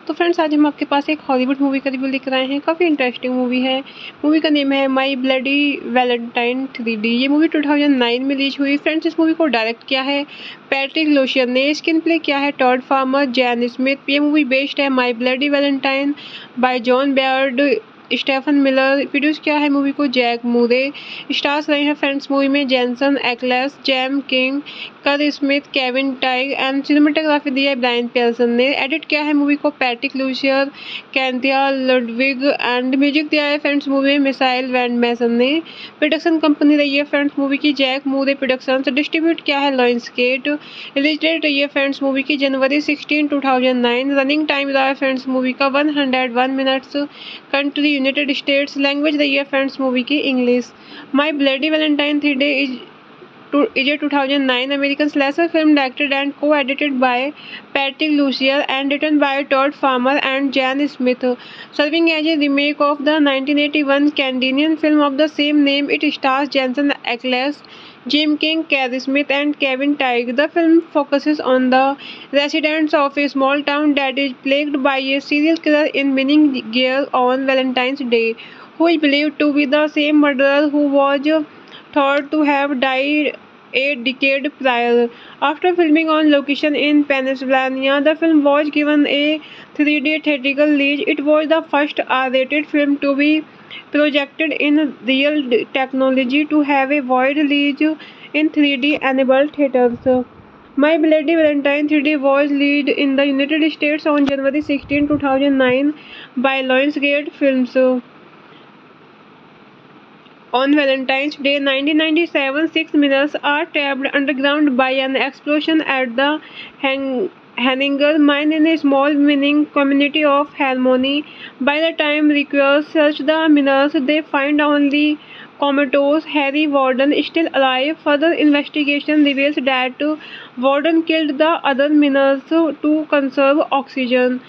तो फ्रेंड्स, आज हम आपके पास एक हॉलीवुड मूवी का रिव्यू लेकर आए हैं। काफ़ी इंटरेस्टिंग मूवी है। मूवी का नेम है माई ब्लडी वैलेंटाइन 3D। ये मूवी 2009 में रिलीज हुई। फ्रेंड्स, इस मूवी को डायरेक्ट किया है पैट्रिक लोशियन ने। स्क्रीन प्ले किया है टॉड फार्मर, जैन स्मिथ। ये मूवी बेस्ड है माई bloody Valentine by John Beaird, Stephen Miller. Produce किया है मूवी को जैक मूरे। स्टार्स रहे हैं फ्रेंड्स मूवी में Jensen Ackles, Jaime King, Kerr Smith, Kevin Tighe and cinematography दी है ब्रायन पियर्सन ने। एडिट किया है मूवी को Patrick Lussier, Cynthia Ludwig and music दिया है फ्रेंड्स मूवी में मिसाइल वैंड मैसन ने। प्रोडक्शन कंपनी रही है फ्रेंड्स मूवी की जैक मूरे प्रोडक्शंस। डिस्ट्रीब्यूट किया है लॉयंसगेट। रिलीज डेट रही है फ्रेंड्स मूवी की जनवरी 16, 2009। रनिंग टाइम रहा है फ्रेंड्स मूवी का 101 minutes. Country United states. Language रही है फ्रेंड्स मूवी की English. My bloody Valentine 3D is a 2009 American slasher film directed and co-edited by Patrick Lucier and written by Todd Farmer and Jan Smith. Serving as a remake of the 1981 Canadian film of the same name, it stars Jensen Ackles, Jim King, Carrie Smith, and Kevin Teige. The film focuses on the residents of a small town that is plagued by a serial killer in winning gear on Valentine's Day, who is believed to be the same murderer who was thought to have died a decade prior. After filming on location in Pennsylvania, the film was given a 3D theatrical release. It was the first R-rated film to be projected in real technology to have a wide release in 3D enabled theaters. My Bloody Valentine 3D was released in the United States on January 16, 2009 by Lionsgate Films. On Valentine's Day 1997, 6 miners are trapped underground by an explosion at the Henninger mine in a small mining community of Harmony. By the time rescuers search the miners, they find only comatose Harry Warden still alive. Further investigation reveals that Warden killed the other miners to conserve oxygen.